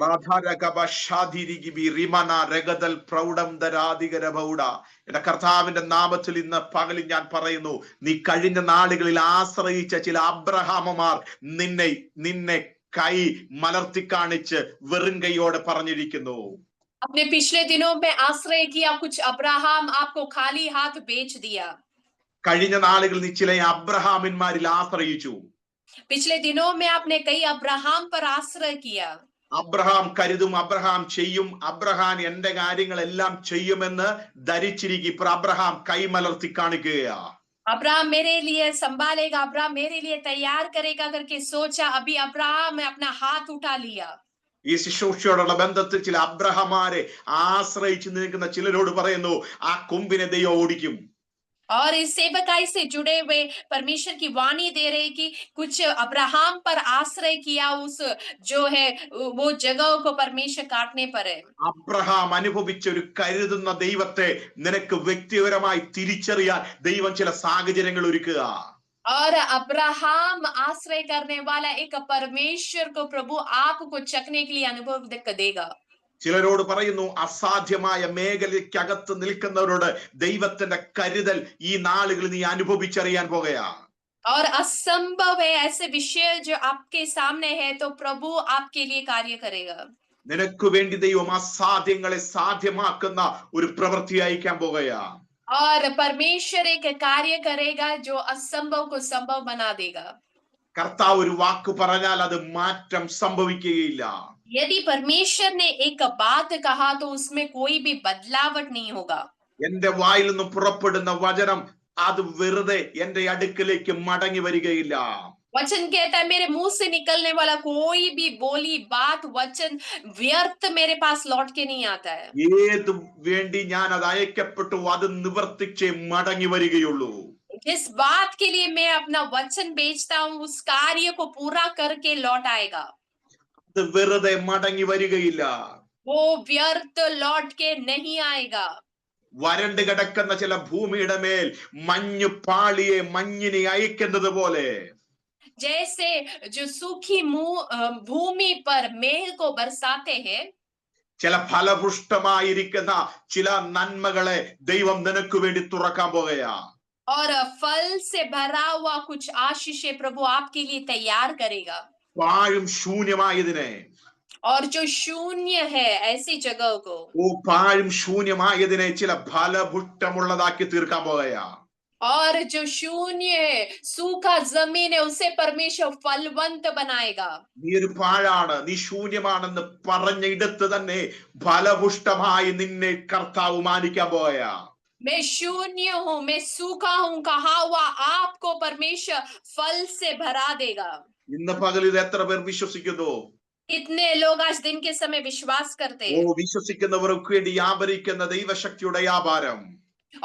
എന്റെ കർത്താവിന്റെ നാമത്തിൽ ഇന്ന് പകലിൽ ഞാൻ പറയുന്നു, നീ കഴിഞ്ഞ നാളുകളിൽ ആശ്രയിച്ച ചില അബ്രഹാമമാർ നിന്നെ കൈ മലർത്തി കാണിച്ച് വെറും കൈയോടെ പറഞ്ഞിരിക്കുന്നു. अपने पिछले दिनों में आश्रय किया कुछ अब्राहम आपको खाली हाथ बेच दिया. കഴിഞ്ഞ നാളുകളിൽ നീ ചില അബ്രഹാമിന്മാരിൽ ആശ്രയിച്ചു. पिछले दिनों में आपने कई अब्राहम पर आश्रय किया. അബ്രഹാം കരുതും, അബ്രഹാം ചെയ്യും, അബ്രഹാം എന്റെ കാര്യങ്ങളെല്ലാം ചെയ്യുമെന്ന് ധരിച്ചിരിക്കും. ഇപ്പോൾ അബ്രഹാം കൈമലർത്തി കാണിക്കുകയാ. अब्राहम मेरे लिए संभालेगा, अब्राहम मेरे लिए तैयार करेगा करके सोचा. अभी अब्राहम ने अपना हाथ उठा लिया. ഈ ശുശ്രൂഷയോടുള്ള ബന്ധത്തിൽ ചില അബ്രഹാമാരെ ആശ്രയിച്ച് നിൽക്കുന്ന ചിലരോട് പറയുന്നു, ആ കൊമ്പിനെ ദൈവം ഓടിക്കും. और इस सेवकाई से जुड़े हुए परमेश्वर की वाणी दे रहे कि कुछ अब्राहम पर आश्रय किया, उस जो है वो जगह को परमेश्वर काटने पर है. അബ്രഹാം അനുഭവിച്ച ഒരു കരുതുന്ന ദൈവത്തെ നിനക്ക് വ്യക്തിപരമായി തിരിച്ചറിയാൻ ദൈവം ചില സാഹചര്യങ്ങൾ ഒരുക്കുക. और अब्राहम आश्रय करने वाला एक परमेश्वर को प्रभु आपको चखने के लिए अनुभव देगा. ചിലരോട് പറയുന്നു, അസാധ്യമായ മേഖലയ്ക്കകത്ത് നിൽക്കുന്നവരോട് ദൈവത്തിന്റെ കരുതൽ ഈ നാളുകളിൽ നീ അനുഭവിച്ചറിയാൻ പോകുകയാ. और असंभव है ऐसे विषय जो आपके सामने है तो प्रभु आपके लिए कार्य करेगा. നിനക്ക് വേണ്ടി ദൈവം അസാധ്യങ്ങളെ സാധ്യമാക്കുന്ന ഒരു പ്രവൃത്തി അയക്കാൻ പോകുകയാ. और परमेश्वर एक कार्य करेगा जो असंभव को संभव बना देगा. കർത്താവ് ഒരു വാക്ക് പറഞ്ഞാൽ അത് മാറ്റം സംഭവിക്കുകയില്ല. यदि परमेश्वर ने एक बात कहा तो उसमें कोई भी बदलावट नहीं होगा. എന്റെ വായിൽ നിന്നും പുറപ്പെടുന്ന വചനം അത് വെറുതെ എന്റെ അടുക്കലേക്ക് മടങ്ങി വരികയില്ല. वचन कहता है मेरे मुंह से निकलने वाला कोई भी बोली बात वचन व्यर्थ मेरे पास लौट के नहीं आता है. ഏതു വേണ്ടി ഞാൻ അത് അയക്കപ്പെട്ടു അത് നിവർത്തിച്ചേ മടങ്ങി വരികയുള്ളൂ. जिस बात के लिए मैं अपना वचन बेचता हूँ उस कार्य को पूरा करके लौट आएगा. അത് വെറുതെ മടങ്ങി വരികയില്ല. वो व्यर्थ लौट के नहीं आएगा. വരണ്ട് കിടക്കുന്ന ചില ഭൂമിയുടെ മേൽ മഞ്ഞു പാളിയെ മഞ്ഞിനെ അയക്കുന്നത് പോലെ जैसे जो सूखी भूमि पर मेघ को बरसाते हैं, ചില ഫലപുഷ്ടമായിരിക്കുന്ന ചില നന്മകളെ ദൈവം നിനക്ക് വേണ്ടി തുറക്കാൻ പോകുകയാ. और फल से भरा हुआ कुछ आशीषें प्रभु आपके लिए तैयार करेगा. പാഴും ശൂന്യമായതിനെ और जो शून्य है ऐसी जगह को പാഴും ശൂന്യമായതിനെ ചില ഫലപുഷ്ടമുള്ളതാക്കി തീർക്കാൻ പോകുകയാ. और जो शून्य है सूखा जमीन है उसे परमेश्वर फलवंत बनाएगा. നീ ഒരു പാഴാണ്, നീ ശൂന്യമാണെന്ന് പറഞ്ഞ ഇടത്ത് തന്നെ ഫലപുഷ്ടമായി നിന്നെ കർത്താവ് മാനിക്കാൻ പോയാ. मैं शून्य हूँ, मैं सूखा हूँ कहा हुआ आपको परमेश्वर फल से भरा देगा. ഇന്ന് പകൽ ഇത് എത്ര പേർ വിശ്വസിക്കുന്നു? कितने लोग आज दिन के समय विश्वास करते ഓ, हैं? വിശ്വസിക്കുന്നവർക്ക് വേണ്ടി വ്യാപരിക്കുന്ന ദൈവശക്തിയുടെ വ്യാപാരം.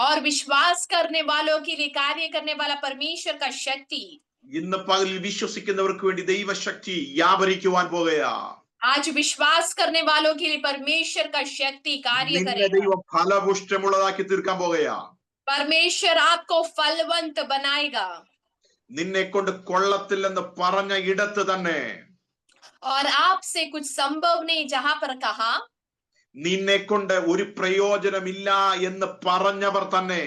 और विश्वास करने वालों के लिए कार्य करने वाला परमेश्वर का शक्ति ഇന്ന് പകൽ വിശ്വസിക്കുന്നവർക്ക് വേണ്ടി ദൈവശക്തി വ്യാപരിക്കുവാൻ പോകുകയാ. आज विश्वास करने वालों के लिए परमेश्वर का शक्ति कार्य നിന്നെ करेगा. ദൈവം ഫലപുഷ്ടമുള്ളതാക്കി തീർക്കാൻ പോകുകയാ. परमेश्वर आपको फलवंत बनाएगा. നിന്നെ കൊണ്ട് കൊള്ളത്തില്ലെന്ന് പറഞ്ഞ ഇടത്ത് തന്നെ और आपसे कुछ संभव नहीं जहां पर कहा നിന്നെ കൊണ്ട് ഒരു പ്രയോജനമില്ല എന്ന് പറഞ്ഞവർ തന്നെ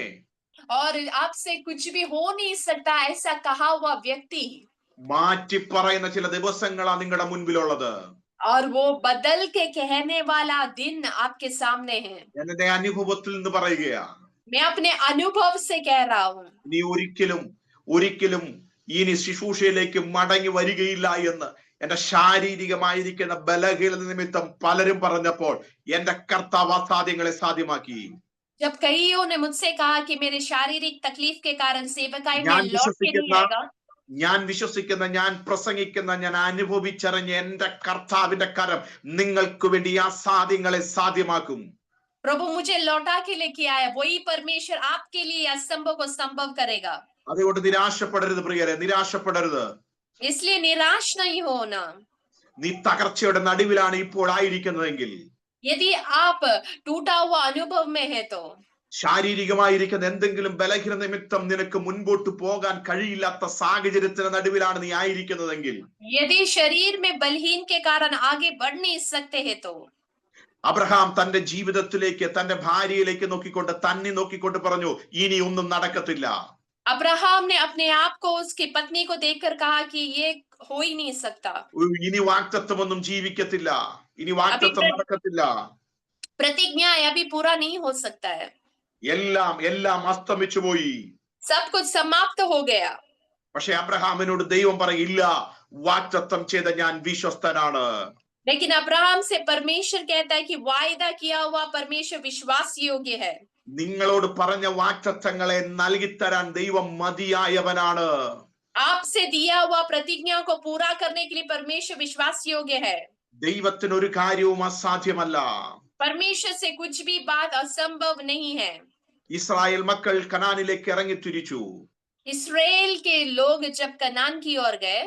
और आपसे कुछ भी हो नहीं सकता ऐसा कहा हुआ व्यक्ति മാറ്റി പറയുന്ന ചില ദിവസങ്ങളാ നിങ്ങളുടെ മുൻപിലുള്ളത്. और वो बदल के कहने वाला दिन आपके सामने है. എന്റെ അനുഭവത്തിൽ നിന്ന് പറയുകയാ. मैं अपने अनुभव से कह रहा हूँ. നീ ഒരിക്കലും ഇനി ശുശ്രൂഷയിലേക്ക് മടങ്ങി വരികയില്ല എന്ന് എന്റെ ശാരീരികമായിരിക്കുന്ന ബലഹീനത നിമിത്തം പലരും പറഞ്ഞപ്പോൾ എന്റെ കർത്താവ് അസാധ്യങ്ങളെ സാധ്യമാക്കി. जब कईयों ने मुझसे कहा कि मेरे शारीरिक तकलीफ के कारण सेवकाई ഞാൻ में लौट के नहीं आएगा, ഞാൻ വിശ്വസിക്കുന്ന, ഞാൻ പ്രസംഗിക്കുന്ന, ഞാൻ അനുഭവിച്ചറിഞ്ഞ എന്റെ കർത്താവിന്റെ കരം നിങ്ങൾക്ക് വേണ്ടി അസാധ്യങ്ങളെ സാധ്യമാക്കും. प्रभु मुझे लौटा के लेके आया, वही परमेश्वर आपके लिए असंभव को संभव करेगा. അതുകൊണ്ട് നിരാശപ്പെടരുത് പ്രിയരെ, നിരാശപ്പെടരുത്. इसलिए निराश नहीं होना. നീ തകർച്ചയുടെ നടുവിലാണ് ഇപ്പോൾ ആയിരിക്കുന്നതെങ്കിൽ, यदि आप टूटा हुआ अनुभव में है तो ശാരീരികമായിരിക്കുന്ന എന്തെങ്കിലും ബലഹീന നിമിത്തം നിനക്ക് മുൻപോട്ട് പോകാൻ കഴിയില്ലാത്ത സാഹചര്യത്തിന് നടുവിലാണ് നീ ആയിരിക്കുന്നതെങ്കിൽ, यदि शरीर में बलहीन के कारण आगे बढ़ नहीं सकते हैं तो അബ്രഹാം തന്റെ ജീവിതത്തിലേക്ക്, തന്റെ ഭാര്യയിലേക്ക് നോക്കിക്കൊണ്ട്, തന്നെ നോക്കിക്കൊണ്ട് പറഞ്ഞു, ഇനി ഒന്നും നടക്കത്തില്ല. अब्राहम ने अपने आप को उसकी पत्नी को देखकर कहा कि ये हो ही नहीं सकता. ഇനി വാഗ്ദത്തമൊന്നും ജീവിക്കത്തില്ല, ഇനി വാഗ്ദത്തം നടക്കത്തില്ല. प्रतिज्ञा अभी पूरा नहीं हो सकता है. എല്ലാം അസ്തമിച്ചു പോയി. सब कुछ समाप्त हो गया. പക്ഷെ അബ്രഹാമിനോട് ദൈവം പറയില്ല, വാഗ്ദത്തം ചെയ്ത ഞാൻ വിശ്വസ്തനാണ്. लेकिन अब्राहम से परमेश्वर कहता है कि वायदा किया हुआ परमेश्वर विश्वास योग्य है. നിങ്ങളോട് പറഞ്ഞ വാഗ്ദത്തങ്ങളെ നൽകിത്തരാൻ ദൈവം മതിയായവനാണ്. आपसे दिया हुआ प्रतिज्ञा को पूरा करने के लिए परमेश्वर विश्वास योग्य है. ദൈവത്തിന് ഒരു കാര്യവും അസാധ്യമല്ല. परमेश्वर से कुछ भी बात असंभव नहीं है. ഇസ്രായേൽ മക്കൾ കനാനിലേക്ക് ഇറങ്ങി തിരിച്ചു. इस्राएल के लोग जब कनान की ओर गए,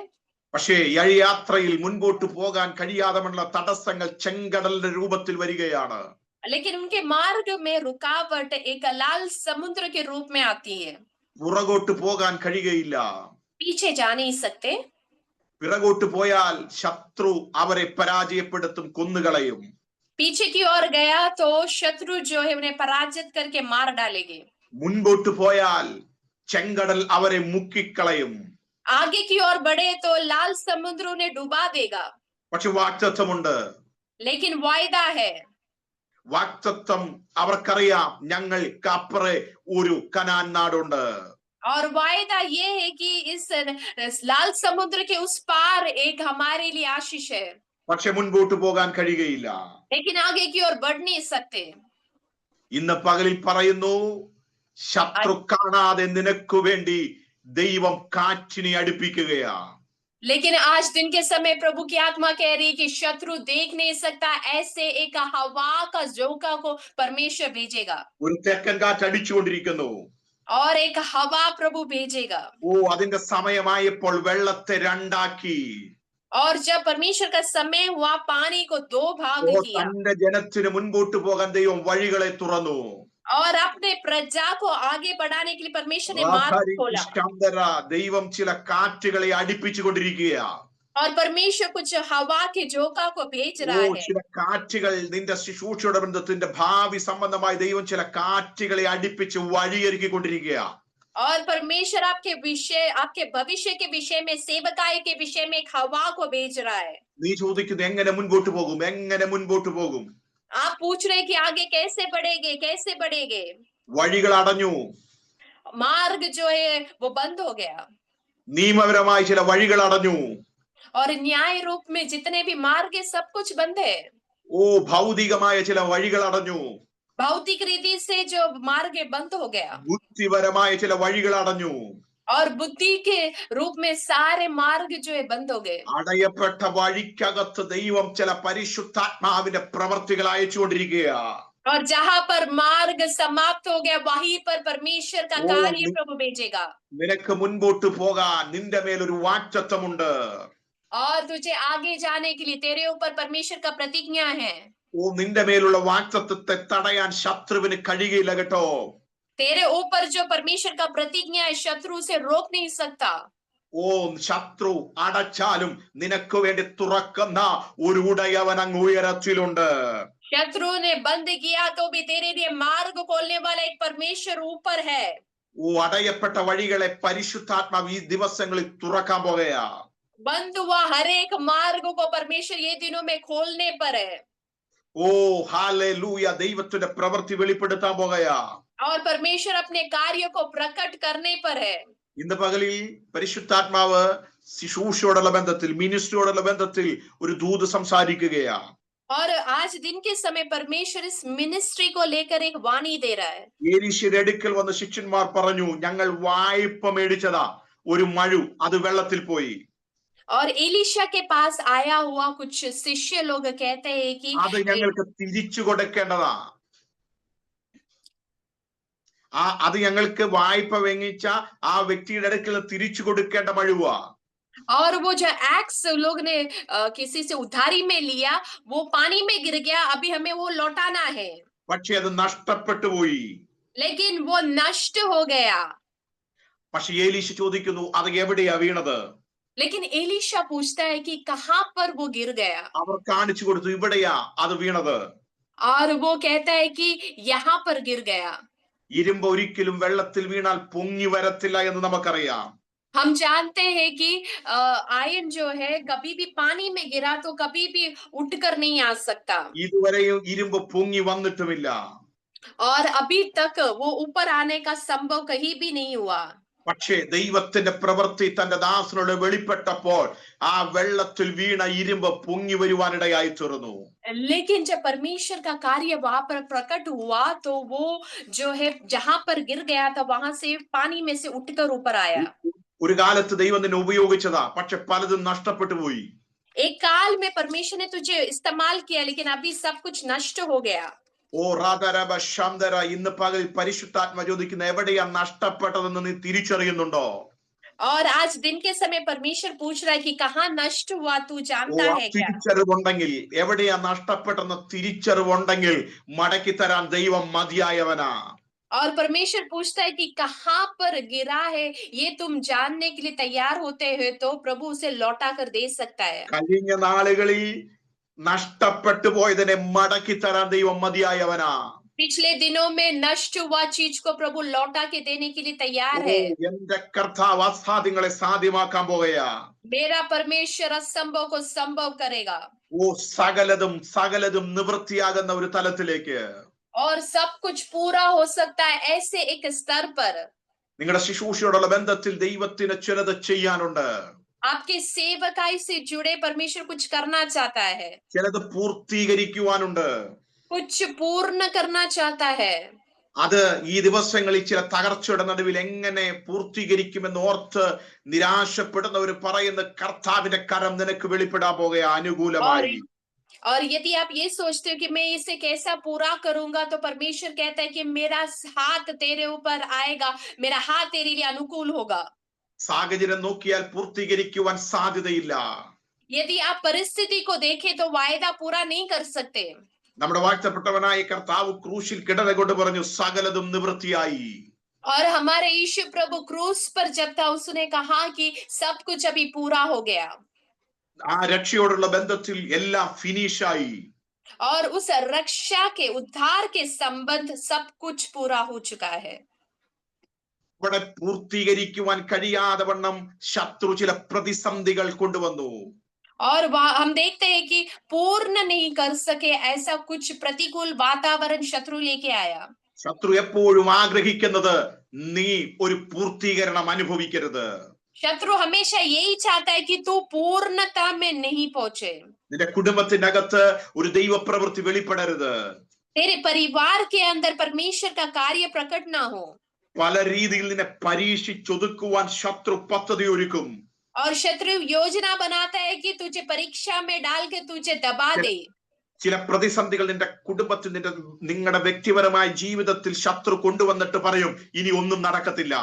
പക്ഷേ ഈ യാത്രയിൽ മുൻപോട്ട് പോകാൻ കഴിയാതെയുള്ള തടസ്സങ്ങൾ ചെങ്കടലിന്റെ രൂപത്തിൽ വരികയാണ്. लेकिन उनके मार्ग में रुकावट एक लाल समुद्र के रूप में आती है. പുറകോട്ട് പോകാൻ കഴിയുകയില്ല. पीछे जा नहीं सकते. പിറകോട്ട് പോയാൽ ശത്രു അവരെ പരാജയപ്പെടുത്തും, കൊന്നുകളയും. पीछे की ओर गया तो शत्रु जो है उन्हें पराजित करके मार डालेंगे. മുൻപോട്ട് പോയാൽ ചെങ്കടൽ അവരെ മുക്കിക്കളയും. आगे की ओर बढ़े तो लाल समुद्र उन्हें डुबा देगा. പക്ഷെ വാഗ്ദത്തമുണ്ട്. लेकिन वायदा है. വാഗ്ദത്തം അവർക്കറിയാം, ഞങ്ങൾക്ക് അപ്പുറേ ഒരു കനാൻ നാടുണ്ട്. और वायदा ये है कि इस लाल समुद्र के उस पार एक हमारे लिए आशीष है, പക്ഷെ മുൻപോട്ട് പോകാൻ കഴിയുകയില്ല. लेकिन आगे की ओर बढ़ नहीं सकते। ഇന്ന് പകലിൽ പറയുന്നു, ശത്രു കാണാതെ നിനക്ക് വേണ്ടി ദൈവം കാറ്റിനെ അടുപ്പിക്കുകയാ. लेकिन आज दिन के समय प्रभु की आत्मा कह रही है कि शत्रु देख नहीं सकता, ऐसे एक हवा का झोंका को परमेश्वर भेजेगा, ഒരു തെക്കൻ കാറ്റ് അടിച്ചുകൊണ്ടിരിക്കുന്നു. और एक हवा प्रभु भेजेगा। അതിന്റെ സമയമായപ്പോൾ വെള്ളത്തെ രണ്ടാക്കി. और जब परमेश्वर का समय हुआ, पानी को दो भाग किया, തന്റെ ജനത്തിന് മുൻപോട്ട് പോകാൻ ദൈവം വഴികളെ തുറന്നു. और अपने प्रजा को आगे बढ़ाने के लिए परमेश्वर ने मार्ग खोला। ദൈവം ചില കാറ്റുകളെ അടുപ്പിച്ചുകൊണ്ടിരിക്കുകയാ. और परमेश्वर कुछ हवा के झोंका को भेज रहा है। ചില കാറ്റുകൾ നിന്റെ ശുശ്രൂഷയുടെ ബന്ധത്തിന്റെ ഭാവി സംബന്ധമായി ദൈവം ചില കാറ്റുകളെ അടുപ്പിച്ച് വഴിയൊരുക്കിക്കൊണ്ടിരിക്കുകയാ. और परमेश्वर आपके विषय, आपके भविष्य के विषय में, सेवकाई के विषय में एक हवा को भेज रहा है। നീ ചോദിക്കുന്നു എങ്ങനെ മുൻപോട്ട് പോകും, എങ്ങനെ മുൻപോട്ട് പോകും? आप पूछ रहे कि आगे कैसे बढ़ेंगे, कैसे बढ़ेंगे? വഴികൾ അടഞ്ഞു. मार्ग जो है वो बंद हो गया, നിയമപരമായി ചില വഴികൾ അടഞ്ഞു. और न्याय रूप में जितने भी मार्ग है सब कुछ बंद है। ഭൗതികമായ ചില വഴികൾ അടഞ്ഞു. भौतिक रीति से जो मार्ग है बंद हो गया, ബുദ്ധിപരമായ ചില വഴികൾ അടഞ്ഞു. और बुद्धि के रूप में सारे मार्ग जो है बंद हो गए। അടയപ്പെട്ട വഴിക്കകത്ത് ദൈവം ചില പരിശുദ്ധാത്മാവിന്റെ പ്രവർത്തികൾ അയച്ചുകൊണ്ടിരിക്കുകയാ. और जहां पर मार्ग समाप्त हो गया, वहीं पर परमेश्वर का कार्य प्रभु भेजेगा। നിനക്ക് മുൻപോട്ട് പോകാൻ നിന്റെ മേലൊരു വാഗ്ദത്തമുണ്ട്. और तुझे आगे जाने के लिए तेरे ऊपर परमेश्वर का प्रतिज्ञा है। നിന്റെ മേലുള്ള വാഗ്ദത്തത്തെ തടയാൻ ശത്രുവിന് കഴിയില്ല കേട്ടോ. तेरे ऊपर जो परमेश्वर का प्रतिज्ञा है, शत्रु से रोक नहीं सकता। ശത്രു അടച്ചാലും നിനക്ക് വേണ്ടി തുറക്കുന്ന ഒരു ഉടയവൻ അങ്ങ് ഉയരത്തിലുണ്ട്. शत्रु ने बंद किया तो भी तेरे लिए मार्ग खोलने वाला एक परमेश्वर ऊपर है। അടയപ്പെട്ട വഴികളെ പരിശുദ്ധാത്മാവ് ഈ ദിവസങ്ങളിൽ തുറക്കാൻ പോകുകയാ. बंद हुआ हर एक मार्ग को परमेश्वर ये दिनों में खोलने पर है। ഹല്ലേലൂയ, ദൈവത്തിന്റെ പ്രവൃത്തി വെളിപ്പെടുത്താൻ പോകുകയാ. और परमेश्वर अपने कार्य को प्रकट करने पर है। ഇന്ന് പകലിൽ പരിശുദ്ധാത്മാവ് ശുശ്രൂഷയോടുള്ള ബന്ധത്തിൽ, മിനിസ്ട്രിയോടുള്ള ബന്ധത്തിൽ ഒരു ദൂത് സംസാരിക്കുകയാ. और आज दिन के समय परमेश्वर इस मिनिस्ट्री को लेकर एक वाणी दे रहा है। എലീശയുടെ അടുക്കൽ വന്ന് ശിഷ്യന്മാർ പറഞ്ഞു, ഞങ്ങൾ വായ്പ മേടിച്ചതാ ഒരു മഴു, അത് വെള്ളത്തിൽ പോയി. और एलीशा के पास आया हुआ कुछ शिष्य लोग कहते हैं कि അത് ഞങ്ങൾക്ക് തിരിച്ചു കൊടുക്കേണ്ടതാ. അത് ഞങ്ങൾക്ക് വായ്പ വാങ്ങിച്ച ആ വ്യക്തിയുടെ അടുക്കൽ തിരിച്ചു കൊടുക്കേണ്ട മഴുവാ. और वो जो एक्स लोग ने किसी से उधारी में लिया, वो पानी में गिर गया, अभी हमें वो लौटाना है। പക്ഷെ അത് നഷ്ടപ്പെട്ടു പോയി. लेकिन वो नष्ट हो गया। പക്ഷെ എലീശ ചോദിക്കുന്നു, അത് എവിടെയാ വീണത്? लेकिन एलीशा पूछता है कि कहां पर वो गिर गया? അവർ കാണിച്ചു കൊടുത്തു, ഇവിടെയാ അത് വീണത്. और वो कहता है कि यहाँ पर गिर गया। ഇരുമ്പ് ഒരിക്കലും വെള്ളത്തിൽ വീണാൽ പൊങ്ങി വരത്തില്ല എന്ന് നമുക്കറിയാം. हम जानते हैं कि आयरन जो है कभी भी पानी में गिरा तो कभी भी उठकर नहीं आ सकता। ഇതുവരെയും ഇരുമ്പ് പൊങ്ങി വന്നിട്ടുമില്ല. और अभी तक वो ऊपर आने का संभव कहीं भी नहीं हुआ। പക്ഷേ ദൈവത്തിന്റെ പ്രവൃത്തി തന്റെ ദാസനോട് വെളിപ്പെട്ടപ്പോൾ ആ വെള്ളത്തിൽ വീണ ഇരുമ്പ് പൊങ്ങി വരുവാനിടയായി തീർന്നു. लेकिन जब परमेश्वर का कार्य वहां पर प्रकट हुआ तो वो जो है जहां पर गिर गया था वहां से पानी में से उठकर ऊपर आया। ഒരു കാലത്ത് ദൈവം നിന്നെ ഉപയോഗിച്ചതാ, പക്ഷെ പലതും നഷ്ടപ്പെട്ടു പോയി. एक काल में परमेश्वर ने तुझे इस्तेमाल किया, लेकिन अभी सब कुछ नष्ट हो गया। ഇന്ന് പകൽ പരിശുദ്ധാത്മ ചോദിക്കുന്ന, എവിടെയാ നഷ്ടപ്പെട്ടതെന്ന് നീ തിരിച്ചറിയുന്നുണ്ടോ? और आज दिन के समय परमेश्वर पूछ रहा है कि कहाँ नष्ट हुआ, तू जानता है क्या? തിരിച്ചറിവുണ്ടെങ്കിൽ, എവിടെയാ നഷ്ടപ്പെട്ടെന്ന് തിരിച്ചറിവുണ്ടെങ്കിൽ മടക്കി തരാൻ ദൈവം മതിയായവനാ. और परमेश्वर पूछता है कि कहाँ पर गिरा है, ये तुम जानने के लिए तैयार होते हैं तो प्रभु उसे लौटा कर दे सकता है। കഴിഞ്ഞ നാളുകളിൽ നഷ്ടപ്പെട്ടു പോയതിനെ മടക്കി തരാൻ ദൈവം മതിയായവനാ. पिछले दिनों में नष्ट हुआ चीज को प्रभु लौटा के देने के लिए तैयार है। എന്റെ കർത്താവ് അസാധ്യങ്ങളെ സാധ്യമാക്കാൻ പോകുകയാ. मेरा परमेश्वर असंभव को संभव करेगा। സകലതും സകലതും നിവൃത്തിയാകുന്ന ഒരു തലത്തിലേക്ക്, और सब कुछ पूरा हो सकता है ऐसे एक स्तर पर। നിങ്ങളുടെ ശുശ്രൂഷയോടുള്ള ബന്ധത്തിൽ ദൈവത്തിന് ചിലത് ചെയ്യാനുണ്ട്. आपके सेवकाई से जुड़े परमेश्वर कुछ करना चाहता है, ചിലത് പൂർത്തീകരിക്കുവാനുണ്ട്. कुछ पूर्ण करना चाहता है। അത് ഈ ദിവസങ്ങളിൽ ചില തകർച്ചയുടെ നടുവിൽ എങ്ങനെ പൂർത്തീകരിക്കുമെന്ന് ഓർത്ത് നിരാശപ്പെടുന്നവർ പറയുന്ന കർത്താവിന്റെ കരം നിനക്ക് വെളിപ്പെടാൻ പോകുക और അനുകൂലമായി. और यदि आप ये सोचते हो कि मैं इसे कैसा पूरा करूंगा, तो परमेश्वर कहता है कि मेरा हाथ तेरे ऊपर आएगा, मेरा हाथ तेरे लिए अनुकूल होगा। സാഹചര്യം നോക്കിയാൽ പൂർത്തീകരിക്കുവാൻ സാധ്യതയില്ല. यदि आप परिस्थिति को देखें तो वायदा पूरा नहीं कर सकते। നമ്മുടെ വാഴ്ത്തപ്പെട്ടവനായ കർത്താവ് ക്രൂശിൽ കിടന്നുകൊണ്ട് പറഞ്ഞു സകലതും നിവൃത്തിയായി. और हमारे यीशु प्रभु क्रूस पर जब था, उसने कहा कि सब कुछ अभी पूरा हो गया। ആ രക്ഷയോടുള്ള ബന്ധത്തിൽ എല്ലാം ഫിനിഷായി. और उस रक्षा के उद्धार के संबंध सब कुछ पूरा हो चुका है। ഇവിടെ പൂർത്തീകരിക്കുവാൻ കഴിയാതെ വണ്ണം ശത്രു ചില പ്രതിസന്ധികൾ കൊണ്ടുവന്നു. और हम देखते हैं कि पूर्ण नहीं कर सके ऐसा कुछ प्रतिकूल वातावरण शत्रु लेके आया। ശത്രു എപ്പോഴും ആഗ്രഹിക്കുന്നത് നീ ഒരു പൂർത്തീകരണം അനുഭവിക്കരുത്. शत्रु हमेशा यही चाहता है कि तू पूर्णता में नहीं पहुंचे, നിന്റെ കുടുംബത്തിനകത്ത് ഒരു ദൈവപ്രവൃത്തി വെളിപ്പെടരുത്. तेरे परिवार के अंदर परमेश्वर का कार्य प्रकट ना हो। പല രീതിയിൽ നിന്നെ പരീക്ഷിച്ചൊതുക്കുവാൻ ശത്രു പദ്ധതി ഒരുക്കും. और शत्रु योजना बनाता है कि तुझे परीक्षा में डाल के तुझे दबा दे। ചില പ്രതിസന്ധികൾ നിന്റെ കുടുംബത്തിൽ നിങ്ങളുടെ വ്യക്തിപരമായ ജീവിതത്തിൽ ശത്രു കൊണ്ടുവന്നിട്ട് പറയും ഇനി ഒന്നും നടക്കത്തില്ല.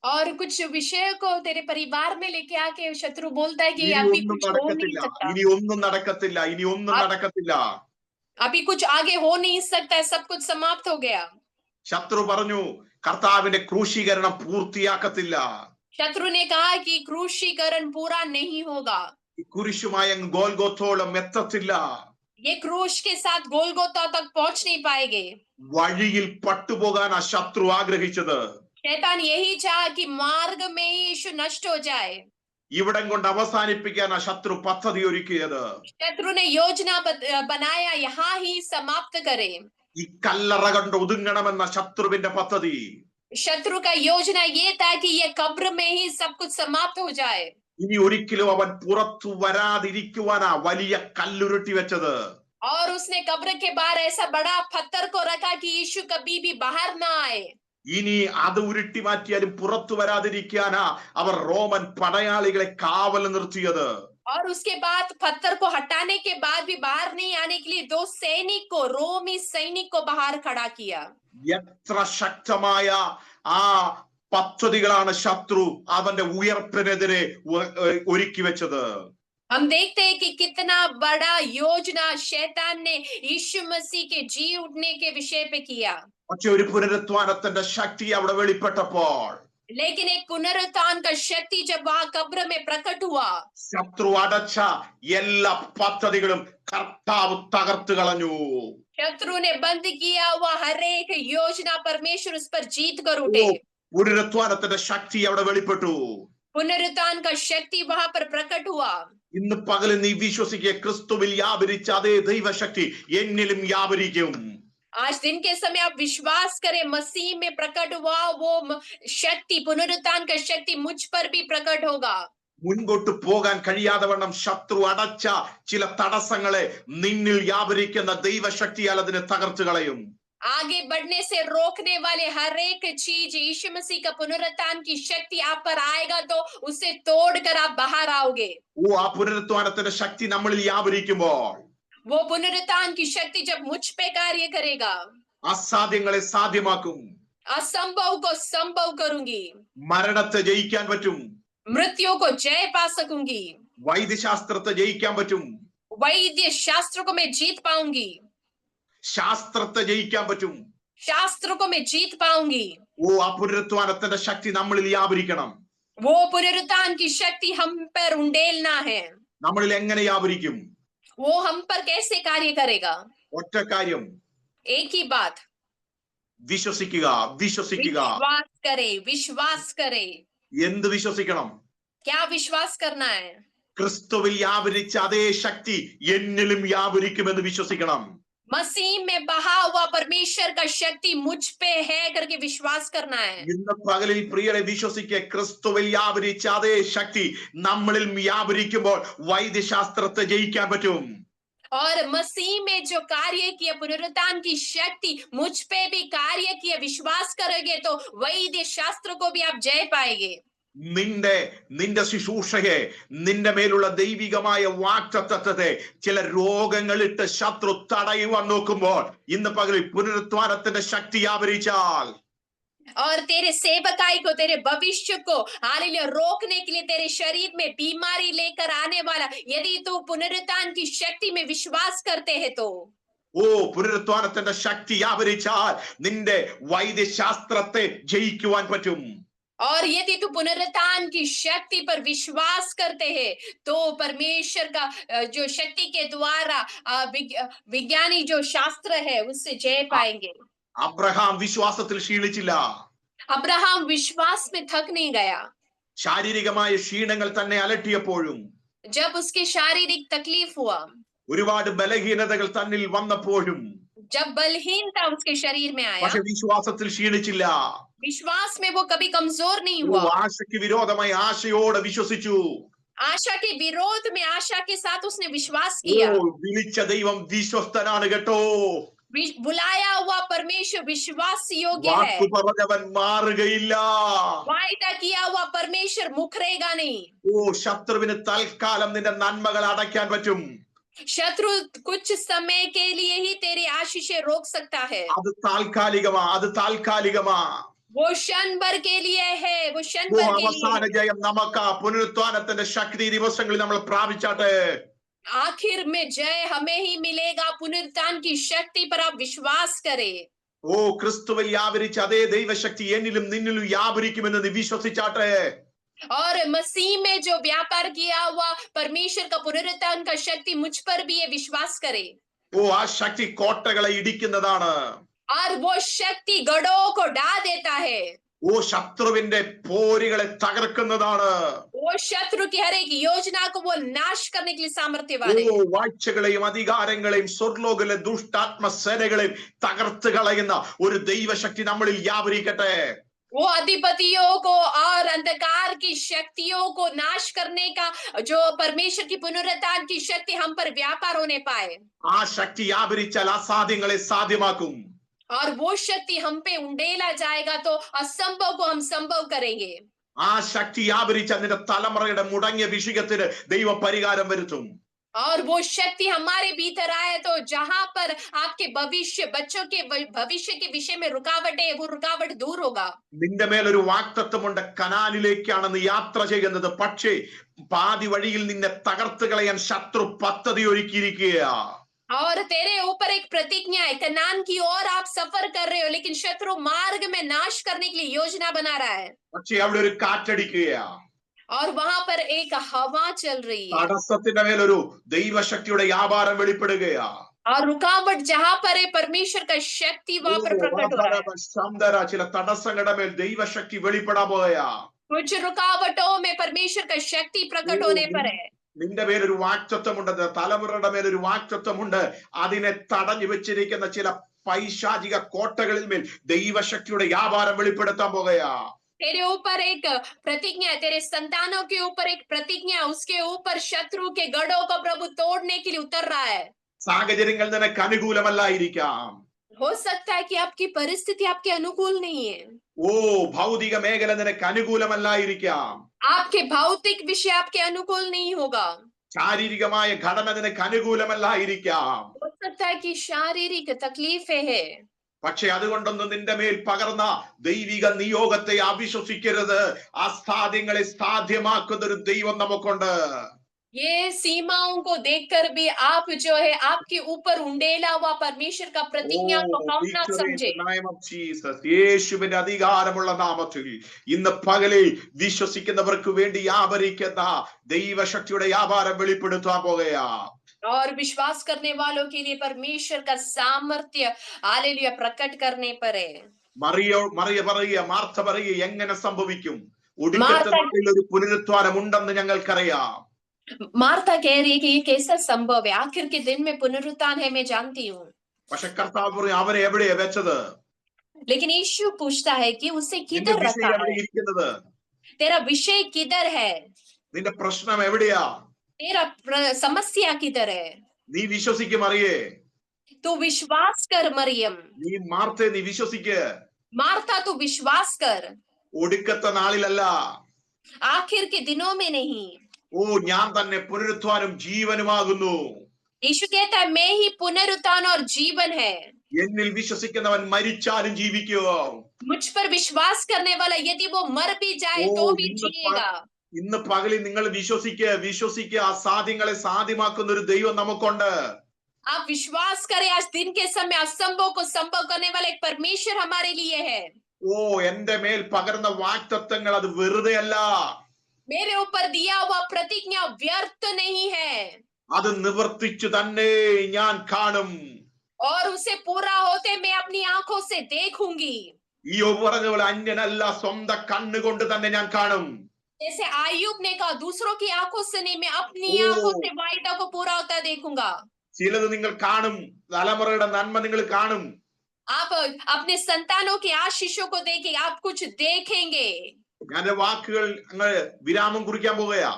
और कुछ विषय को तेरे परिवार में लेके आके शत्रु बोलता है कि ഇനി अभी ഒന്നും कुछ हो नहीं നടക്കത്തില്ല, सकता, ഇനി ഒന്നും നടക്കത്തില്ല, ഇനി ഒന്നും നടക്കത്തില്ല. अभी कुछ आगे हो नहीं सकता है, सब कुछ समाप्त हो गया। ശത്രു പറഞ്ഞു കർത്താവിന്റെ ക്രൂശീകരണം പൂർത്തിയാക്കത്തില്ല. शत्रु ने कहा कि क्रूशीकरण पूरा नहीं होगा, കുരിശുമായ ഗോൽഗോത്തോളം എത്തത്തില്ല. ये क्रूश के साथ गोलगोता तक पहुंच नहीं पाएंगे। വഴിയിൽ പട്ടുപോകാനാ ശത്രു ആഗ്രഹിച്ചത്. शैतान यही चाहा कि मार्ग में ही यीशु नष्ट हो जाए। ഇവിടം കൊണ്ട് അവസാനിപ്പിക്കാനാ ശത്രു പദ്ധതി ഒരുക്കിയത്. शत्रु ने योजना बनाया यहाँ ही समाप्त करे। ഈ കല്ലറ കണ്ട് ഒതുങ്ങണമെന്ന ശത്രുവിന്റെ പദ്ധതി. शत्रु का योजना ये था कि ये कब्र में ही सब कुछ समाप्त हो जाए। ഇനി ഒരിക്കലും അവൻ പുറത്തു വരാതിരിക്കുവാനാ വലിയ കല്ലുരുട്ടി വെച്ചത്. और उसने कब्र के बाहर ऐसा बड़ा पत्थर को रखा कि यीशु कभी भी बाहर ना आए। ഇനി അത് ഉരുട്ടി മാറ്റിയാലും പുറത്തു വരാതിരിക്കാനാ അവർ റോമൻ പടയാളികളെ കാവൽ നിർത്തിയത്. और उसके बाद पत्थर को हटाने के बाद भी बाहर नहीं आने के लिए दो सैनिक को, रोमी सैनिक को बाहर खड़ा किया। എത്ര ശക്തമായ ആ പദ്ധതികളാണ് ശത്രു അവന്റെ ഉയർപ്പിനെതിരെ ഒരുക്കി വെച്ചത്. हम देखते हैं कि कितना बड़ा योजना शैतान ने यीशु मसीह के जी उठने के विषय पे किया। പക്ഷെ ഒരു പുനരുത്ഥാനത്തിന്റെ ശക്തി അവിടെ വെളിപ്പെട്ടപ്പോൾ लेकिन एक पुनरुत्थान का शक्ति जब वहां कब्र में प्रकट हुआ, ശത്രു അടച്ച എല്ലാ പദ്ധതികളും കർത്താവ് തകർത്തു കളഞ്ഞു. शत्रु ने बंद किया हुआ हर एक योजना परमेश्वर उस पर जीत कर उठे। പുനരുത്ഥാനത്തിന്റെ ശക്തി അവിടെ വെളിപ്പെട്ടു. पुनरुत्थान का शक्ति वहां पर प्रकट हुआ। ഇന്ന് പകല് നീ വിശ്വസിക്കുക ക്രിസ്തുവിൽ വ്യാപരിച്ച അതേ ദൈവശക്തി എന്നിലും വ്യാപരിക്കും. आज दिन के समय आप विश्वास करें, मसीह में प्रकट हुआ वो शक्ति, पुनरुत्थान का शक्ति मुझ पर भी प्रकट होगा। മുൻപോട്ട് പോകാൻ കഴിയാതെ വണ്ണം ശത്രു അടച്ച ചില തടസ്സങ്ങളെ നിന്നിൽ വ്യാപരിക്കുന്ന ദൈവശക്തിയാൽ അതിനെ തകർത്തു കളയും. आगे बढ़ने से रोकने वाले हर एक चीज यीशु मसीह का पुनरुत्थान की शक्ति आप पर आएगा तो उसे तोड़कर आप बाहर आओगे। ആ പുനരുത്ഥാനത്തിന്റെ ശക്തി നമ്മളിൽ വ്യാപരിക്കുമ്പോൾ वो पुनरुत्थान की शक्ति जब मुझ पे कार्य करेगा, അസാധ്യങ്ങളെ സാധ്യമാക്കും. असंभव को संभव करूंगी, മരണത്തെ ജയിക്കാൻ പറ്റും. मृत्यु को जय पा सकूंगी, വൈദ്യശാസ്ത്രത്തെ ജയിക്കാൻ പറ്റും. वैद्य शास्त्र को मैं जीत पाऊंगी, ശാസ്ത്രത്തെ ജയിക്കാൻ പറ്റും. शास्त्र को मैं जीत पाऊंगी। ആ പുനരുത്ഥാനത്തിന്റെ ശക്തി നമ്മളിൽ വ്യാപരിക്കണം. वो पुनरुत्थान की शक्ति हम पर उंडेलना है। നമ്മളിൽ എങ്ങനെ വ്യാപരിക്കും? वो हम पर कैसे कार्य करेगा? ഒറ്റ കാര്യം, एक ही बात, വിശ്വസിക്കുക, വിശ്വസിക്കുക. विश्वास करे, विश्वास करे। എന്ത് വിശ്വസിക്കണം? क्या विश्वास करना है? ക്രിസ്തുവിൽ വ്യാപരിച്ച അതേ ശക്തി എന്നിലും വ്യാപരിക്കുമെന്ന് വിശ്വസിക്കണം. मसीह में बहा हुआ परमेश्वर का शक्ति मुझ पे है करके विश्वास करना है। ഇന്ന് പകലിൽ പ്രിയരെ വിശ്വസിക്കുക, ക്രിസ്തുവിൽ വ്യാപരിച്ച അതേ ശക്തി നമ്മളിൽ വ്യാപരിക്കുമ്പോൾ വൈദ്യശാസ്ത്രത്തെ ജയിക്കാൻ പറ്റും. और मसीह में जो कार्य किया पुनरुत्थान की शक्ति मुझ पे भी कार्य किया, विश्वास करोगे तो वैद्य शास्त्र को भी आप जय पाएंगे। നിന്റെ ശുശ്രൂഷയെ, നിന്റെ മേലുള്ള ദൈവികമായ വാക്തത്വത്തെ ചില രോഗങ്ങളിട്ട് ശത്രു തടയുവാൻ നോക്കുമ്പോൾ ഇന്ന് പകലിൽ പുനരുത്ഥാനത്തിന്റെ ശക്തി വ്യാപരിച്ചാൽ, और तेरे सेवकाई को, तेरे भविष्य को हालेलुया रोकने के लिए तेरे शरीर में बीमारी लेकर आने वाला, यदि तू पुनरुत्थान की शक्ति में विश्वास करते हैं तो പുനരുത്ഥാനത്തിന്റെ ശക്തി വ്യാപരിച്ചാൽ നിന്റെ വൈദ്യശാസ്ത്രത്തെ ജയിക്കുവാൻ പറ്റും. और यदि तू पुनरुत्थान की शक्ति पर विश्वास करते हैं तो परमेश्वर का जो शक्ति के द्वारा विज्ञानी जो शास्त्र है उससे जय पाएंगे। അബ്രഹാം വിശ്വാസത്തിൽ ക്ഷീണിച്ചില്ല. अब्राहम विश्वास में थक नहीं गया। ശാരീരികമായ ക്ഷീണങ്ങൾ തന്നെ അലട്ടിയപ്പോഴും, जब उसके शारीरिक तकलीफ हुआ, ഒരുപാട് ബലഹീനതകൾ തന്നിൽ വന്നപ്പോഴും, जब बलहीनता उसके शरीर में आया, പക്ഷെ വിശ്വാസത്തിൽ ക്ഷീണിച്ചില്ല. विश्वास में वो कभी कमजोर नहीं हुआ। ആശയ്ക്ക് വിരോധമായി ആശയോടെ വിശ്വസിച്ചു. आशा के विरोध में आशा के साथ उसने विश्वास किया। വിളിച്ച ദൈവം വിശ്വസ്തനാണ് കേട്ടോ. बुलाया हुआ परमेश्वर विश्वास योग्य है। വാക്കു പറഞ്ഞവൻ മാറുകയില്ല. वायदा किया हुआ परमेश्वर मुकरेगा नहीं। ശത്രുവിന് തൽക്കാലം നിന്റെ നന്മകൾ അടയ്ക്കാൻ പറ്റും. शत्रु कुछ समय के लिए ही तेरी आशीषें रोक सकता है। അത് താൽക്കാലികമാ. वो क्षण भर के लिए है, वो क्षण भर के അവസാന लिए। ജയം നമുക്ക് പുനരുത്ഥാനത്തിന്റെ ശക്തി ദിവസങ്ങളിൽ നമ്മൾ പ്രാപിച്ചാട്ടെ. आखिर में जय हमें ही मिलेगा। पुनरुत्थान की शक्ति पर आप विश्वास करें। ക്രിസ്തുവിൽ വ്യാപരിച്ച അതേ ദൈവശക്തി എന്നിലും നിന്നിലും വ്യാപരിക്കുമെന്ന് നീ വിശ്വസിച്ചാട്ടെ. और मसीह में जो व्यापार किया हुआ परमेश्वर का पुनरुत्थान का शक्ति मुझ पर भी ये विश्वास करे। ആ ശക്തി കോട്ടകളെ ഇടിക്കുന്നതാണ്. और वो शक्ति गढ़ों को ढा देता है। ശത്രുവിന്റെ പോരുകളെ തകർക്കുന്നതാണ്. वो शत्रु की हर एक योजना को वो नाश करने के लिए सामर्थ्यवान है। വാഴ്ചകളെയും അധികാരങ്ങളെയും സ്വർലോകത്തിലെ ദുഷ്ടാത്മസേനകളെയും തകർത്ത് കളയുന്ന ഒരു ദൈവശക്തി നമ്മളിൽ വ്യാപരിക്കട്ടെ. वो अधिपतियों को और अंधकार की शक्तियों को नाश करने का जो परमेश्वर की पुनरुत्थान की शक्ति हम पर व्यापार होने पाए। ആ ശക്തി വ്യാപരിച്ചാൽ അസാധ്യങ്ങളെ സാധ്യമാക്കും. और वो शक्ति हम पे उंडेला जाएगा तो असंभव को हम संभव करेंगे। ആ ശക്തി വ്യാപരിച്ചാൽ നിന്റെ തലമുറയുടെ മുടങ്ങിയ വിഷയത്തിന് ദൈവം പരിഹാരം വരുത്തും. और वो शक्ति हमारे भीतर आए तो जहां पर आपके भविष्य, बच्चों के भविष्य के विषय में रुकावट है, वो रुकावट दूर होगा। നിന്റെ മേലൊരു വാഗ്ദത്തമുണ്ട്. കനാനിലേക്കാണ് നീ യാത്ര ചെയ്യുന്നത്. പക്ഷേ പാതി വഴിയിൽ നിന്നെ തകർത്ത് കളയാൻ ശത്രു പദ്ധതി ഒരുക്കിയിരിക്കുകയാ. और तेरे ऊपर एक प्रतिज्ञा है, कनान की ओर आप सफर कर रहे हो, लेकिन शत्रु मार्ग में नाश करने के लिए योजना बना रहा है। പക്ഷേ അവിടെ ഒരു കാറ്റടിക്കുകയാ. और वहां पर एक हवा चल रही है। തടസ്സത്തിന്റെ മേലൊരു ദൈവശക്തിയുടെ വ്യാപാരം വെളിപ്പെടുകയാ. और रुकावट जहां पर है परमेश्वर का शक्ति वहां पर प्रकट हो रहा है। ചില തടസ്സങ്ങളുടെ മേൽ ദൈവശക്തി വെളിപ്പെടാൻ പോയാ. कुछ रुकावटों में परमेश्वर का शक्ति प्रकट होने पर है। നിന്റെ മേലൊരു വാക്തത്വമുണ്ട്. തലമുറയുടെ മേലൊരു വാക്തത്വമുണ്ട്. അതിനെ തടഞ്ഞു വെച്ചിരിക്കുന്ന ചില പൈശാചിക കോട്ടകളിൽ മേൽ ദൈവശക്തിയുടെ വ്യാപാരം വെളിപ്പെടുത്താൻ പോകുകയാ. तेरे ऊपर एक प्रतिज्ञा, तेरे संतानों के ऊपर एक प्रतिज्ञा, उसके ऊपर शत्रु के गढ़ों को प्रभु तोड़ने के लिए उतर रहा है। സാഹചര്യങ്ങൾ നിനക്ക് അനുകൂലമല്ലായിരിക്കാം. हो सकता है कि आपकी परिस्थिति आपके अनुकूल नहीं है। ഭൗതിക മേഖല നിനക്ക് അനുകൂലമല്ലായിരിക്കാം. आपके भौतिक विषय आपके अनुकूल नहीं होगा। ശാരീരികമായ ഘടന നിനക്ക് അനുകൂലമല്ലായിരിക്കാം. हो सकता है कि शारीरिक तकलीफें है। പക്ഷെ അതുകൊണ്ടൊന്നും നിന്റെ മേൽ പകർന്ന ദൈവിക നിയോഗത്തെ അവിശ്വസിക്കരുത്. അസാധ്യങ്ങളെ സാധ്യമാക്കുന്ന ഒരു ദൈവം നമുക്കുണ്ട്. ये सीमाओं को देखकर भी आप जो है आपके ऊपर उंडेला हुआ परमेश्वर का प्रतिज्ञा को कम ना समझे। യേശുവിന്റെ അധികാരമുള്ള നാമത്തിൽ ഇന്ന് പകലിൽ വിശ്വസിക്കുന്നവർക്ക് വേണ്ടി വ്യാപരിക്കുന്ന ദൈവശക്തിയുടെ വ്യാപാരം വെളിപ്പെടുത്താൻ പോകുകയാ. और विश्वास करने वालों के लिए परमेश्वर का सामर्थ्य हालेलुया प्रकट करने पर है। മറിയ പറയുക, മാർത്ത പറയുക, എങ്ങനെ സംഭവിക്കും? ഒടുക്കത്തെ ഒരു പുനരുത്ഥാനം ഉണ്ടെന്ന് ഞങ്ങൾക്കറിയാം. मार्था कह रही है कि ये कैसा संभव है? आखिर के दिन में पुनरुत्थान है, मैं जानती हूँ। പക്ഷെ കർത്താവ് പറയും അവനെ എവിടെയാ വെച്ചത്? लेकिन यीशु पूछता है कि उसे നിന്റെ किधर വിഷയം रखा എവിടെ है? ഇരിക്കുന്നത്? तेरा विषय किधर है? നിന്റെ പ്രശ്നം എവിടെയാ? तेरा समस्या किधर है? നീ വിശ്വസിക്കും അറിയേ? तू विश्वास कर मरियम, നീ മാർത്തെ നീ വിശ്വസിക്ക്. मार्था तू विश्वास कर, ഒടുക്കത്തെ നാളിലല്ല, आखिर के दिनों में नहीं। ഓ ഞാൻ തന്നെ പുനരുത്ഥാനം ജീവനുമാകുന്നു. यीशु कहता है मैं ही पुनरुत्थान और जीवन है। എന്നിൽ വിശ്വസിക്കുന്നവൻ മരിച്ചാലും ജീവിക്കുമോ? मुझ पर विश्वास करने वाला यदि वो मर भी जाए ഓ तो भी ഇന്ന് जिएगा। ഇന്ന് പകലിൽ നിങ്ങൾ വിശ്വസിക്കുക അസാധ്യങ്ങളെ സാധ്യമാക്കുന്ന ഒരു ദൈവം നമുക്കുണ്ട്. आप विश्वास करें, आज दिन के समय असंभव को संभव करने वाला एक परमेश्वर हमारे लिए है। ഓ എന്റെ മേൽ പകർന്ന വാഗ്ദത്തങ്ങൾ അത് വെറുതെ അല്ല, मेरे ऊपर दिया हुआ प्रतिज्ञा व्यर्थ नहीं है, അത് നിവർത്തിച്ചു തന്നെ ഞാൻ കാണും. और उसे पूरा होते मैं अपनी आंखों से देखूंगी। ഈ പറഞ്ഞ പോലെ അന്യനല്ല, സ്വന്തം കണ്ണുകൊണ്ട് തന്നെ ഞാൻ കാണും. जैसे आयुब ने कहा दूसरों की आंखों से नहीं, मैं अपनी ओ। आंखों से वायदा को पूरा होता देखूंगा। ചിലത് നിങ്ങൾ കാണും, തലമുറയുടെ നന്മ നിങ്ങൾ കാണും. आप अपने संतानों की आशीषों को देखेंगे, आप कुछ देखेंगे। ഞാൻ വാക്കുകൾ അങ്ങ് വിരാമം കുറിക്കാൻ പോകുകയാ.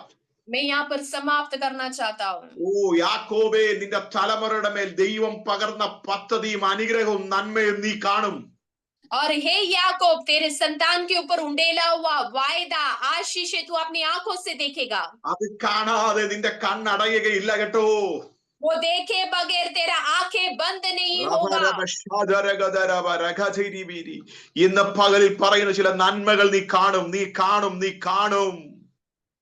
मैं यहाँ पर समाप्त करना चाहता हूँ। ഓ യാക്കോബേ, നിന്റെ തലമുറയുടെ മേൽ ദൈവം പകർന്ന പദ്ധതിയും അനുഗ്രഹവും നന്മയും നീ കാണും. और हे याकूब, तेरे संतान के ऊपर उंडेला हुआ वायदा आशीष तू अपनी आंखों से देखेगा। അത് കാണാതെ നിന്റെ കണ്ണടയുകയില്ല കേട്ടോ. वो देखे बगैर तेरा आंखें बंद नहीं होगा। ഇന്ന് പകലിൽ പറയുന്ന ചില നന്മകൾ നീ കാണും, നീ കാണും, നീ കാണും.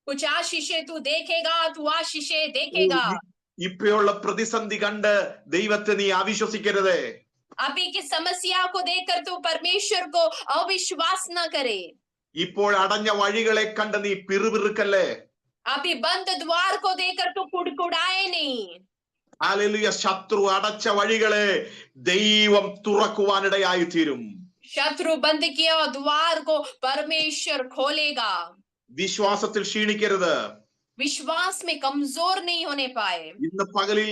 कुछ आशीषें तू देखेगा, तू आशीषें देखेगा। ഇപ്പോഴുള്ള പ്രതിസന്ധി കണ്ട് ദൈവത്തെ നീ അവിശ്വസിക്കരുത്. अभी की समस्या को देखकर तू परमेश्वर को अविश्वास न करे। ഇപ്പോൾ അടഞ്ഞ വഴികളെ കണ്ട് നീ പിറുപിറുക്കല്ലേ. अभी बंद द्वार को देखकर तू कुड़कुड़ाए नहीं। ഹല്ലേലൂയ. ശത്രു അടച്ച വഴികളെ ദൈവം തുറക്കുവാനിടയായി തീരും. शत्रु बंद किया द्वार को परमेश्वर खोलेगा। വിശ്വാസത്തിൽ ക്ഷീണിക്കരുത്. विश्वास में कमजोर नहीं होने पाए। ഇന്ന് പകലിൽ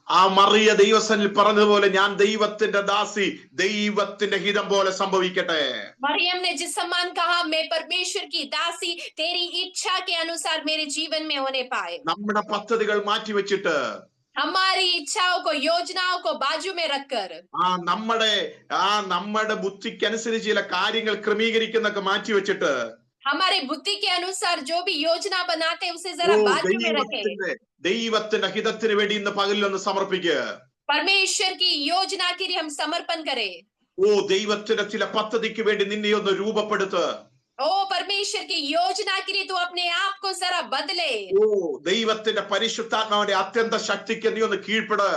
ആ മറിയ ദൈവസന്നിധിയിൽ പറഞ്ഞതുപോലെ ഞാൻ ദൈവത്തിന്റെ ദാസി, ദൈവത്തിന്റെ ഹിതം പോലെ സംഭവിക്കട്ടെ. मरियम ने जिस समान कहा मैं परमेश्वर की दासी, तेरी इच्छा के अनुसार मेरे जीवन में होने पाए। നമ്മുടെ പദ്ധതികൾ മാറ്റിവെച്ചിട്ട്, हमारी इच्छाओं को योजनाओं को बाजू में रखकर, നമ്മുടെ ബുദ്ധിക്കനുസരിച്ച് ചില കാര്യങ്ങൾ ക്രമീകരിക്കുന്നൊക്കെ മാറ്റിവെച്ചിട്ട്, हमारे बुद्धि के अनुसार जो भी योजना बनाते हैं उसे जरा बाजू में रखें। ദൈവത്തിന്റെ ഹിതത്തിന് വേണ്ടി ഇന്ന് പകലിൽ ഒന്ന് സമർപ്പിക്കുക. परमेश्वर की योजना के लिए हम समर्पण करें। ഓ ദൈവത്തിന്റെ ചില പദ്ധതിക്ക് വേണ്ടി നിന്നെ ഒന്ന് രൂപപ്പെടുത്ത്. ओ परमेश्वर की योजना के लिए तू अपने आप को जरा बदले। ഓ ദൈവത്തിന്റെ പരിശുദ്ധാത്മാവിന്റെ അത്യന്ത ശക്തിക്ക് നീ ഒന്ന് കീഴ്പ്പെട്.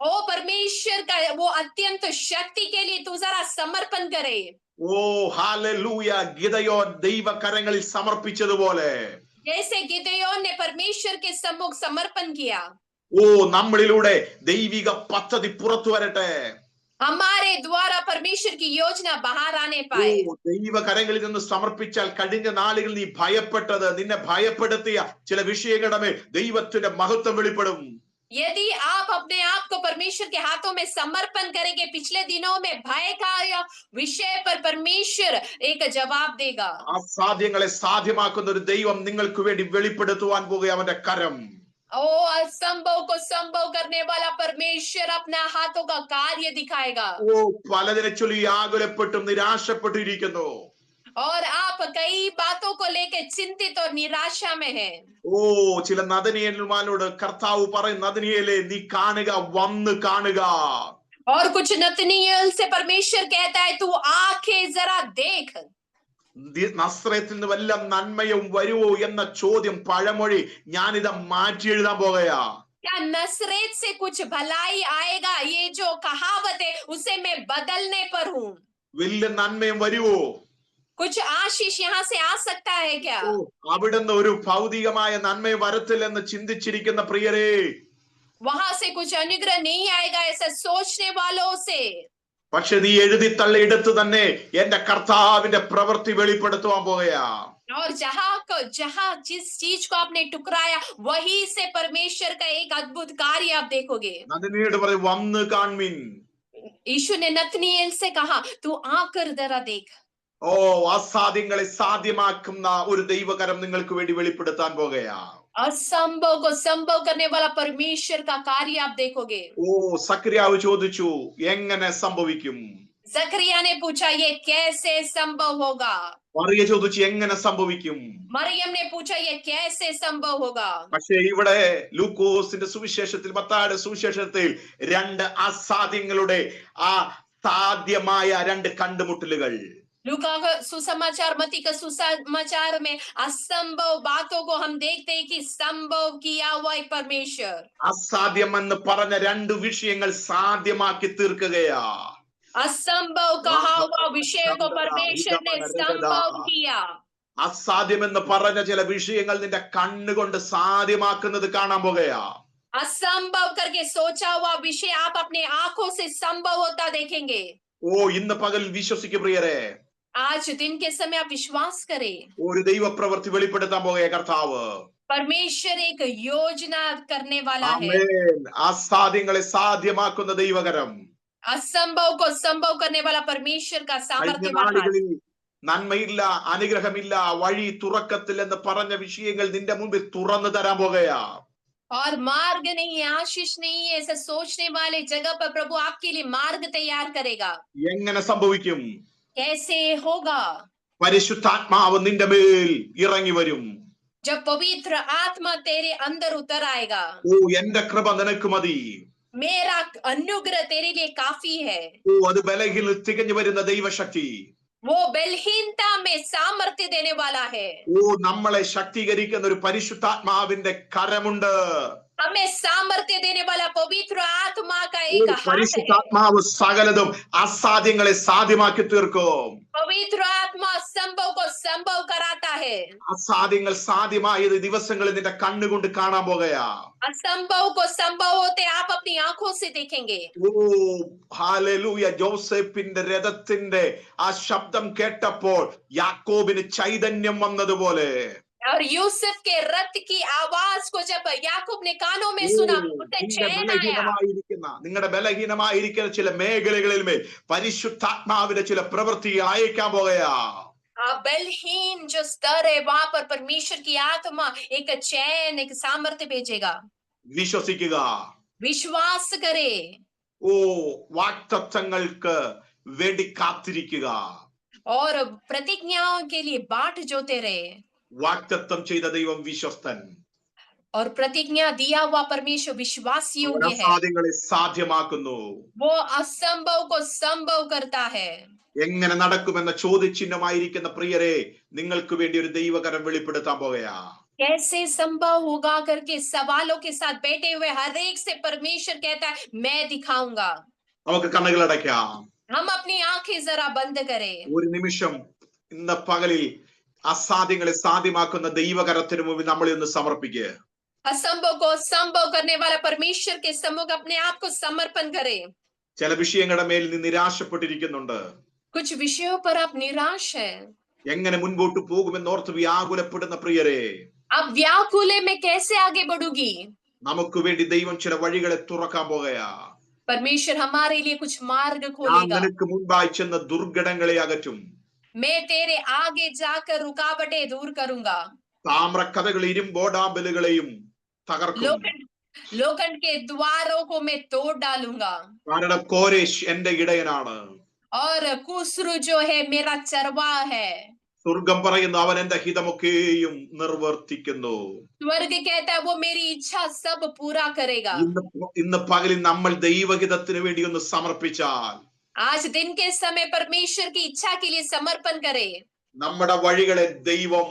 ओ परमेश्वर का वो अत्यंत शक्ति के लिए तू जरा समर्पण करे। ഓ ഹല്ലേലൂയ. ഗിദെയോൻ ദൈവകരങ്ങളിൽ സമർപ്പിച്ചതുപോലെ जैसे गिदयोन ने परमेश्वर के सम्मुख समर्पण किया, ഓ നമ്മളിലൂടെ ദൈവിക പദ്ധതി പുറത്തു വരട്ടെ. हमारे द्वारा परमेश्वर की योजना बाहर आने पाए। ദൈവകരങ്ങളിൽ നിന്ന് സമർപ്പിച്ചാൽ കഴിഞ്ഞ നാളുകളിൽ നീ ഭയപ്പെട്ടത്, നിന്നെ ഭയപ്പെടുത്തിയ ചില വിഷയങ്ങളുടെ മേൽ ദൈവത്തിന്റെ മഹത്വം വെളിപ്പെടും. यदि आप अपने आप को परमेश्वर के हाथों में समर्पण करेंगे, पिछले दिनों में भय का विषय पर परमेश्वर एक जवाब देगा। അസാധ്യങ്ങളെ സാധ്യമാക്കുന്ന ഒരു ദൈവം നിങ്ങൾക്ക് വേണ്ടി വെളിപ്പെടുത്തുവാൻ പോകുക അവന്റെ കരം. ओ असंभव को संभव करने वाला परमेश्वर अपना हाथों का कार्य दिखाएगा। ഓ പലതിനെ ചൊല്ലി ആകുലപ്പെട്ടും നിരാശപ്പെട്ടിരിക്കുന്നു. और आप कई बातों को लेकर चिंतित और निराशा में हैं। ഓ ചില നദനിയന്മാരോട് കർത്താവ് പറയും, നദനിയേലേ നീ കാണുക, വന്ന് കാണുക. और कुछ नतनीएल से परमेश्वर कहता है तू आंखें जरा देख। നസ്രത്തിൽ നിന്ന് വല്ല നന്മയും വരുവോ എന്ന ചോദ്യം, പഴമൊഴി ഞാനിത് മാറ്റി എഴുതാൻ പോകുകയാ. क्या नसरेत से कुछ भलाई आएगा? ये जो कहावत है उसे मैं बदलने पर हूँ। വലിയ നന്മയും വരുവോ? कुछ आशीष यहाँ से आ सकता है क्या? അവിടുന്ന് ഒരു ഭൗതികമായ നന്മയും വരത്തില്ലെന്ന് ചിന്തിച്ചിരിക്കുന്ന പ്രിയരേ, वहां से कुछ अनुग्रह नहीं आएगा ऐसा सोचने वालों से। പക്ഷെ നീ എഴുതി തള്ളിയെടുത്ത് തന്നെ എന്റെ കർത്താവിന്റെ പ്രവൃത്തി വെളിപ്പെടുത്തുവാൻ പോകുകയാ. और जहां जिस चीज को आपने टुकराया वहीं से परमेश्वर का एक अद्भुत कार्य आप देखोगे। നദിനിയോട് പറയും, വന്ന് കാൺമിൻ. यीशु ने नतनीएल से कहा, तू आकर जरा देख। ഓ, അസാധ്യങ്ങളെ സാധ്യമാക്കുന്ന ഒരു ദൈവകരം നിങ്ങൾക്ക് വേണ്ടി വെളിപ്പെടുത്താൻ പോകുകയാ. असंभव को संभव करने वाला परमेश्वर का कार्य आप देखोगे। ഓ, സക്രിയാവ് ചോദിച്ചു, എങ്ങനെ സംഭവിക്കും? जकरिया ने पूछा, ये कैसे संभव होगा? മറിയ ചോദിച്ചു, എങ്ങനെ സംഭവിക്കും? मरियम ने पूछा, ये कैसे संभव होगा? പക്ഷേ ഇവിടെ ലൂക്കോസിന്റെ സുവിശേഷത്തിൽ, മത്തായിയുടെ സുവിശേഷത്തിൽ രണ്ട് അസാധ്യങ്ങളുടെ ആ സാധ്യമായ രണ്ട് കണ്ടുമുട്ടലുകൾ. लूका का सुसमाचार, मत्ती का सुसमाचार में असंभव बातों को हम देखते हैं कि संभव किया हुआ एक परमेश्वर। അസാധ്യം എന്ന് പറഞ്ഞ രണ്ട് വിഷയങ്ങൾ സാധ്യമാക്കി തീർക്കുകയാ. असंभव कहा हुआ विषय को परमेश्वर ने संभव किया। അസാധ്യം എന്ന് പറഞ്ഞ ചില വിഷയങ്ങൾ നിന്റെ കണ്ണുകൊണ്ട് സാധ്യമാക്കുന്നത് കാണാൻ പോകുകയാ. असंभव करके सोचा हुआ विषय आप अपने आंखों से संभव होता देखेंगे। ഓ, ഇന്ന് പകൽ വിശ്വസിക്കു പ്രിയരെ, आज दिन के समय आप विश्वास करें, ഒരു ദൈവപ്രവൃത്തി വെളിപ്പെടുത്താൻ പോകുക കർത്താവ്. परमेश्वर एक योजना करने वाला है। ആമേൻ. അസാധ്യങ്ങളെ സാധ്യമാക്കുന്ന ദൈവകരം. असंभव को संभव करने वाला परमेश्वर का കഴിഞ്ഞ सामर्थ्यवान हाथ। നാളുകളിൽ നന്മയില്ല, അനുഗ്രഹമില്ല, വഴി തുറക്കത്തിൽ എന്ന് പറഞ്ഞ വിഷയങ്ങൾ നിന്റെ മുമ്പിൽ തുറന്നു തരാൻ പോകുകയാ. और मार्ग नहीं है, आशीष नहीं है, ऐसा सोचने वाले जगह पर प्रभु आपके लिए मार्ग तैयार करेगा। എങ്ങനെ സംഭവിക്കും? कैसे होगा? പരിശുദ്ധാത്മാവ് നിന്റെ മേൽ ഇറങ്ങി വരും. जब पवित्र आत्मा तेरे अंदर उतर आएगा। ഓ, എന്റെ കൃപ നിനക്ക് മതി. मेरा अनुग्रह तेरे लिए काफी है। ഓ, അത് ബലഹീന തികഞ്ഞു വരുന്ന ദൈവശക്തി. वो बलहीनता में सामर्थ्य देने वाला है। ഓ, നമ്മളെ ശക്തീകരിക്കുന്ന ഒരു പരിശുദ്ധാത്മാവിന്റെ കരമുണ്ട്. हमें सामर्थ्य देने वाला पवित्र आत्मा का ഓ, एक हाथ है। പരിശുദ്ധാത്മാവ് സകലതും അസാധ്യങ്ങളെ സാധ്യമാക്കി തീർക്കും. पवित्र आत्मा संभव को संभव कराता है। അസാധ്യങ്ങൾ സാധ്യമായത് ദിവസങ്ങളിൽ നിന്റെ കണ്ണുകൊണ്ട് കാണാൻ പോകുകയാ. असंभव को संभव होते आप अपनी आंखों से देखेंगे। ഓ, ഹല്ലേലൂയ. ജോസഫിന്റെ രഥത്തിന്റെ ആ ശബ്ദം കേട്ടപ്പോൾ യാക്കോബിന് ചൈതന്യം വന്നതുപോലെ, और यूसुफ के रथ की आवाज को जब याकूब ने कानों में सुना, उसे चैन आया। നിങ്ങളുടെ ബലഹീനമായിരിക്കുന്ന ചില മേഖലകളിൽ മേൽ പരിശുദ്ധാത്മാവിന്റെ ചില പ്രവൃത്തികൾ അയക്കാൻ പോകുകയാ. बलहीन जो स्तर है वहां पर परमेश्वर की आत्मा एक चैन, एक सामर्थ्य भेजेगा। വിശ്വസിക്കുക. विश्वास करे। ഓ, വാഗ്ദത്തങ്ങൾക്ക് വേണ്ടി കാത്തിരിക്കുക. और प्रतिज्ञाओं के लिए बाट जोते रहे। വാഗ്ദത്തം ചെയ്ത ദൈവം വിശ്വസ്തൻ. और प्रतिज्ञा दिया हुआ परमेश्वर विश्वास योग्य है। അസാധ്യങ്ങളെ സാധ്യമാക്കുന്നു. वो असंभव को संभव करता है। എങ്ങനെ നടക്കുമെന്ന ചോദ്യചിഹ്നമായിരിക്കുന്ന പ്രിയരെ, നിങ്ങൾക്ക് വേണ്ടി ഒരു ദൈവകരം വെളിപ്പെടുത്താൻ പോകുകയാ. कैसे संभव होगा करके सवालों के साथ बैठे हुए हर एक से परमेश्वर कहता है, मैं दिखाऊंगा। നമുക്ക് കണ്ണുകൾ അടയ്ക്കാം. हम अपनी आंखें जरा बंद करें। ഒരു നിമിഷം ഇന്ന് പകലിൽ അസാധ്യങ്ങളെ സാധ്യമാക്കുന്ന ദൈവകരത്തിന് മുമ്പിൽ നമ്മൾ ഇന്ന് സമർപ്പിക്കുക. असंभव को संभव करने वाला परमेश्वर के सम्मुख अपने आप को समर्पण करें। ചില വിഷയങ്ങളുടെ മേൽ നീ നിരാശപ്പെട്ടിരിക്കുന്നുണ്ട്. कुछ विषयों पर आप निराश हैं। എങ്ങനെ മുൻപോട്ട് പോകുമെന്നോർത്ത് വ്യാകുലപ്പെടുന്ന പ്രിയരെ, आप व्याकुले में कैसे आगे बढ़ोगी? നമുക്ക് വേണ്ടി ദൈവം ചില വഴികളെ തുറക്കാൻ പോകുകയാ. परमेश्वर हमारे लिए कुछ मार्ग ഞാൻ खोलेगा। നിനക്ക് മുൻപായി ചെന്ന ദുർഘടങ്ങളെ അകറ്റും. मैं तेरे आगे जाकर रुकावटें दूर करूंगा। താമ്രക്കഥകൾ ഇരുമ്പോടാമ്പലുകളെയും തകർക്കും. लोखंड के द्वारों को मैं तोड़ डालूंगा। കാരണം കോരേശ് എന്റെ ഇടയനാണ്. और कुस्रू जो है मेरा चरवाह है। സ്വർഗം പറയുന്നു, അവൻ എന്റെ ഹിതമൊക്കെയും നിർവർത്തിക്കുന്നു. स्वर्ग कहता है वो मेरी इच्छा सब पूरा करेगा। ഇന്ന് പകലിൽ നമ്മൾ ദൈവഹിതത്തിന് വേണ്ടി ഒന്ന് സമർപ്പിച്ചാൽ, आज दिन के समय परमेश्वर की इच्छा के लिए समर्पण करें। നമ്മുടെ വഴികളെ ദൈവം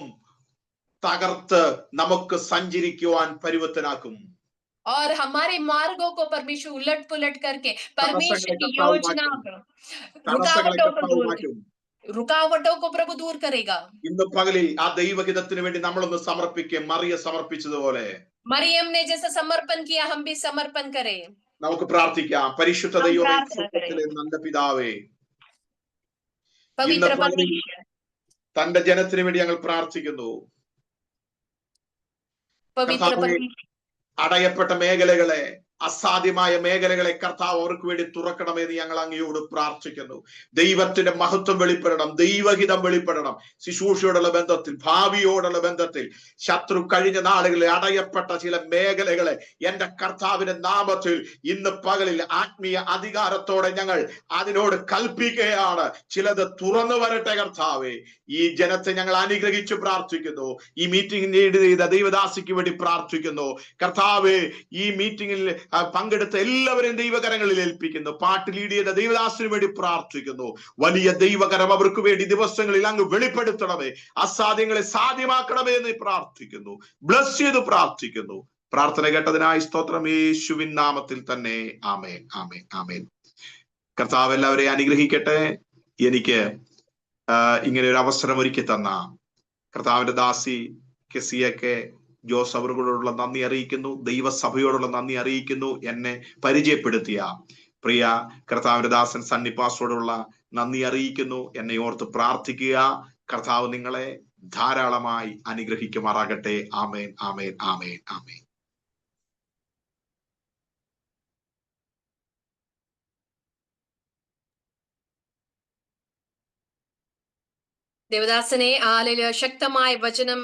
തകർത്ത് നമുക്ക് സഞ്ചരിക്കുവാൻ പരുവത്തനാക്കും. और हमारे मार्गों को परमेश्वर उलट पुलट करके परमेश्वर की योजना रुकावटों को प्रभु दूर करेगा। ഇന്ന് പകലിൽ ആ ദൈവഹിതത്തിന് വേണ്ടി നമ്മളൊന്ന് സമർപ്പിക്കുക. മറിയ സമർപ്പിച്ചതുപോലെ मरियम ने जैसा समर्पण किया हम भी समर्पण करें। നമുക്ക് പ്രാർത്ഥിക്കാം. പരിശുദ്ധ ദൈവമേ, സ്വർഗ്ഗത്തിലെ നല്ല പിതാവേ, पवित्र തന്റെ ജനത്തിന് വേണ്ടി ഞങ്ങൾ പ്രാർത്ഥിക്കുന്നു. पवित्र അടയപ്പെട്ട മേഖലകളെ അസാധ്യമായ മേഖലകളെ കർത്താവ് അവർക്ക് വേണ്ടി തുറക്കണമെന്ന് ഞങ്ങൾ അങ്ങയോട് പ്രാർത്ഥിക്കുന്നു. ദൈവത്തിന്റെ മഹത്വം വെളിപ്പെടണം, ദൈവഹിതം വെളിപ്പെടണം. ശുശ്രൂഷയോടുള്ള ബന്ധത്തിൽ, ഭാവിയോടുള്ള ബന്ധത്തിൽ ശത്രു കഴിഞ്ഞ നാളുകളിൽ അടയപ്പെട്ട ചില മേഖലകളെ എന്റെ കർത്താവിന്റെ നാമത്തിൽ ഇന്ന് പകലിൽ ആത്മീയ അധികാരത്തോടെ ഞങ്ങൾ അതിനോട് കൽപ്പിക്കുകയാണ്. ചിലത് തുറന്നു വരട്ടെ കർത്താവേ. ഈ ജനത്തെ ഞങ്ങൾ അനുഗ്രഹിച്ചു പ്രാർത്ഥിക്കുന്നു. ഈ മീറ്റിംഗ് ലീഡ് ചെയ്ത ദൈവദാസിക്ക് വേണ്ടി പ്രാർത്ഥിക്കുന്നു കർത്താവേ. ഈ മീറ്റിംഗിൽ പങ്കെടുത്ത എല്ലാവരെയും ദൈവകരങ്ങളിൽ ഏൽപ്പിക്കുന്നു. പാട്ട് ലീഡ് ചെയ്ത ദൈവദാസിന് വേണ്ടി പ്രാർത്ഥിക്കുന്നു. വലിയ ദൈവകരം അവർക്ക് വേണ്ടി ദിവസങ്ങളിൽ അങ്ങ് വെളിപ്പെടുത്തണമേ, അസാധ്യങ്ങളെ സാധ്യമാക്കണമേ എന്ന് പ്രാർത്ഥിക്കുന്നു. ബ്ലസ് ചെയ്ത് പ്രാർത്ഥിക്കുന്നു. പ്രാർത്ഥന കേട്ടതിനായി സ്തോത്രം, യേശുവിൻ നാമത്തിൽ തന്നെ. ആമേൻ, ആമേൻ, ആമേൻ. കർത്താവ് എല്ലാവരെയും അനുഗ്രഹിക്കട്ടെ. എനിക്ക് ഇങ്ങനെ ഒരു അവസരം ഒരുക്കി തന്ന കർത്താവിന്റെ ദാസി കെസിയൊക്കെ ജോസ് അവരോടുള്ള നന്ദി അറിയിക്കുന്നു. ദൈവസഭയോടുള്ള നന്ദി അറിയിക്കുന്നു. എന്നെ പരിചയപ്പെടുത്തിയ പ്രിയ കർത്താവിന്റെ ദാസൻ സണ്ണി പാസ്റ്ററോടുള്ള നന്ദി അറിയിക്കുന്നു. എന്നെ ഓർത്ത് പ്രാർത്ഥിക്കുക. കർത്താവ് നിങ്ങളെ ധാരാളമായി അനുഗ്രഹിക്കുമാറാകട്ടെ. ആമേൻ, ആമേൻ, ആമേൻ, ആമേൻ. ദേവദാസനെ ഹാലേലൂയ, ശക്തമായ വചനം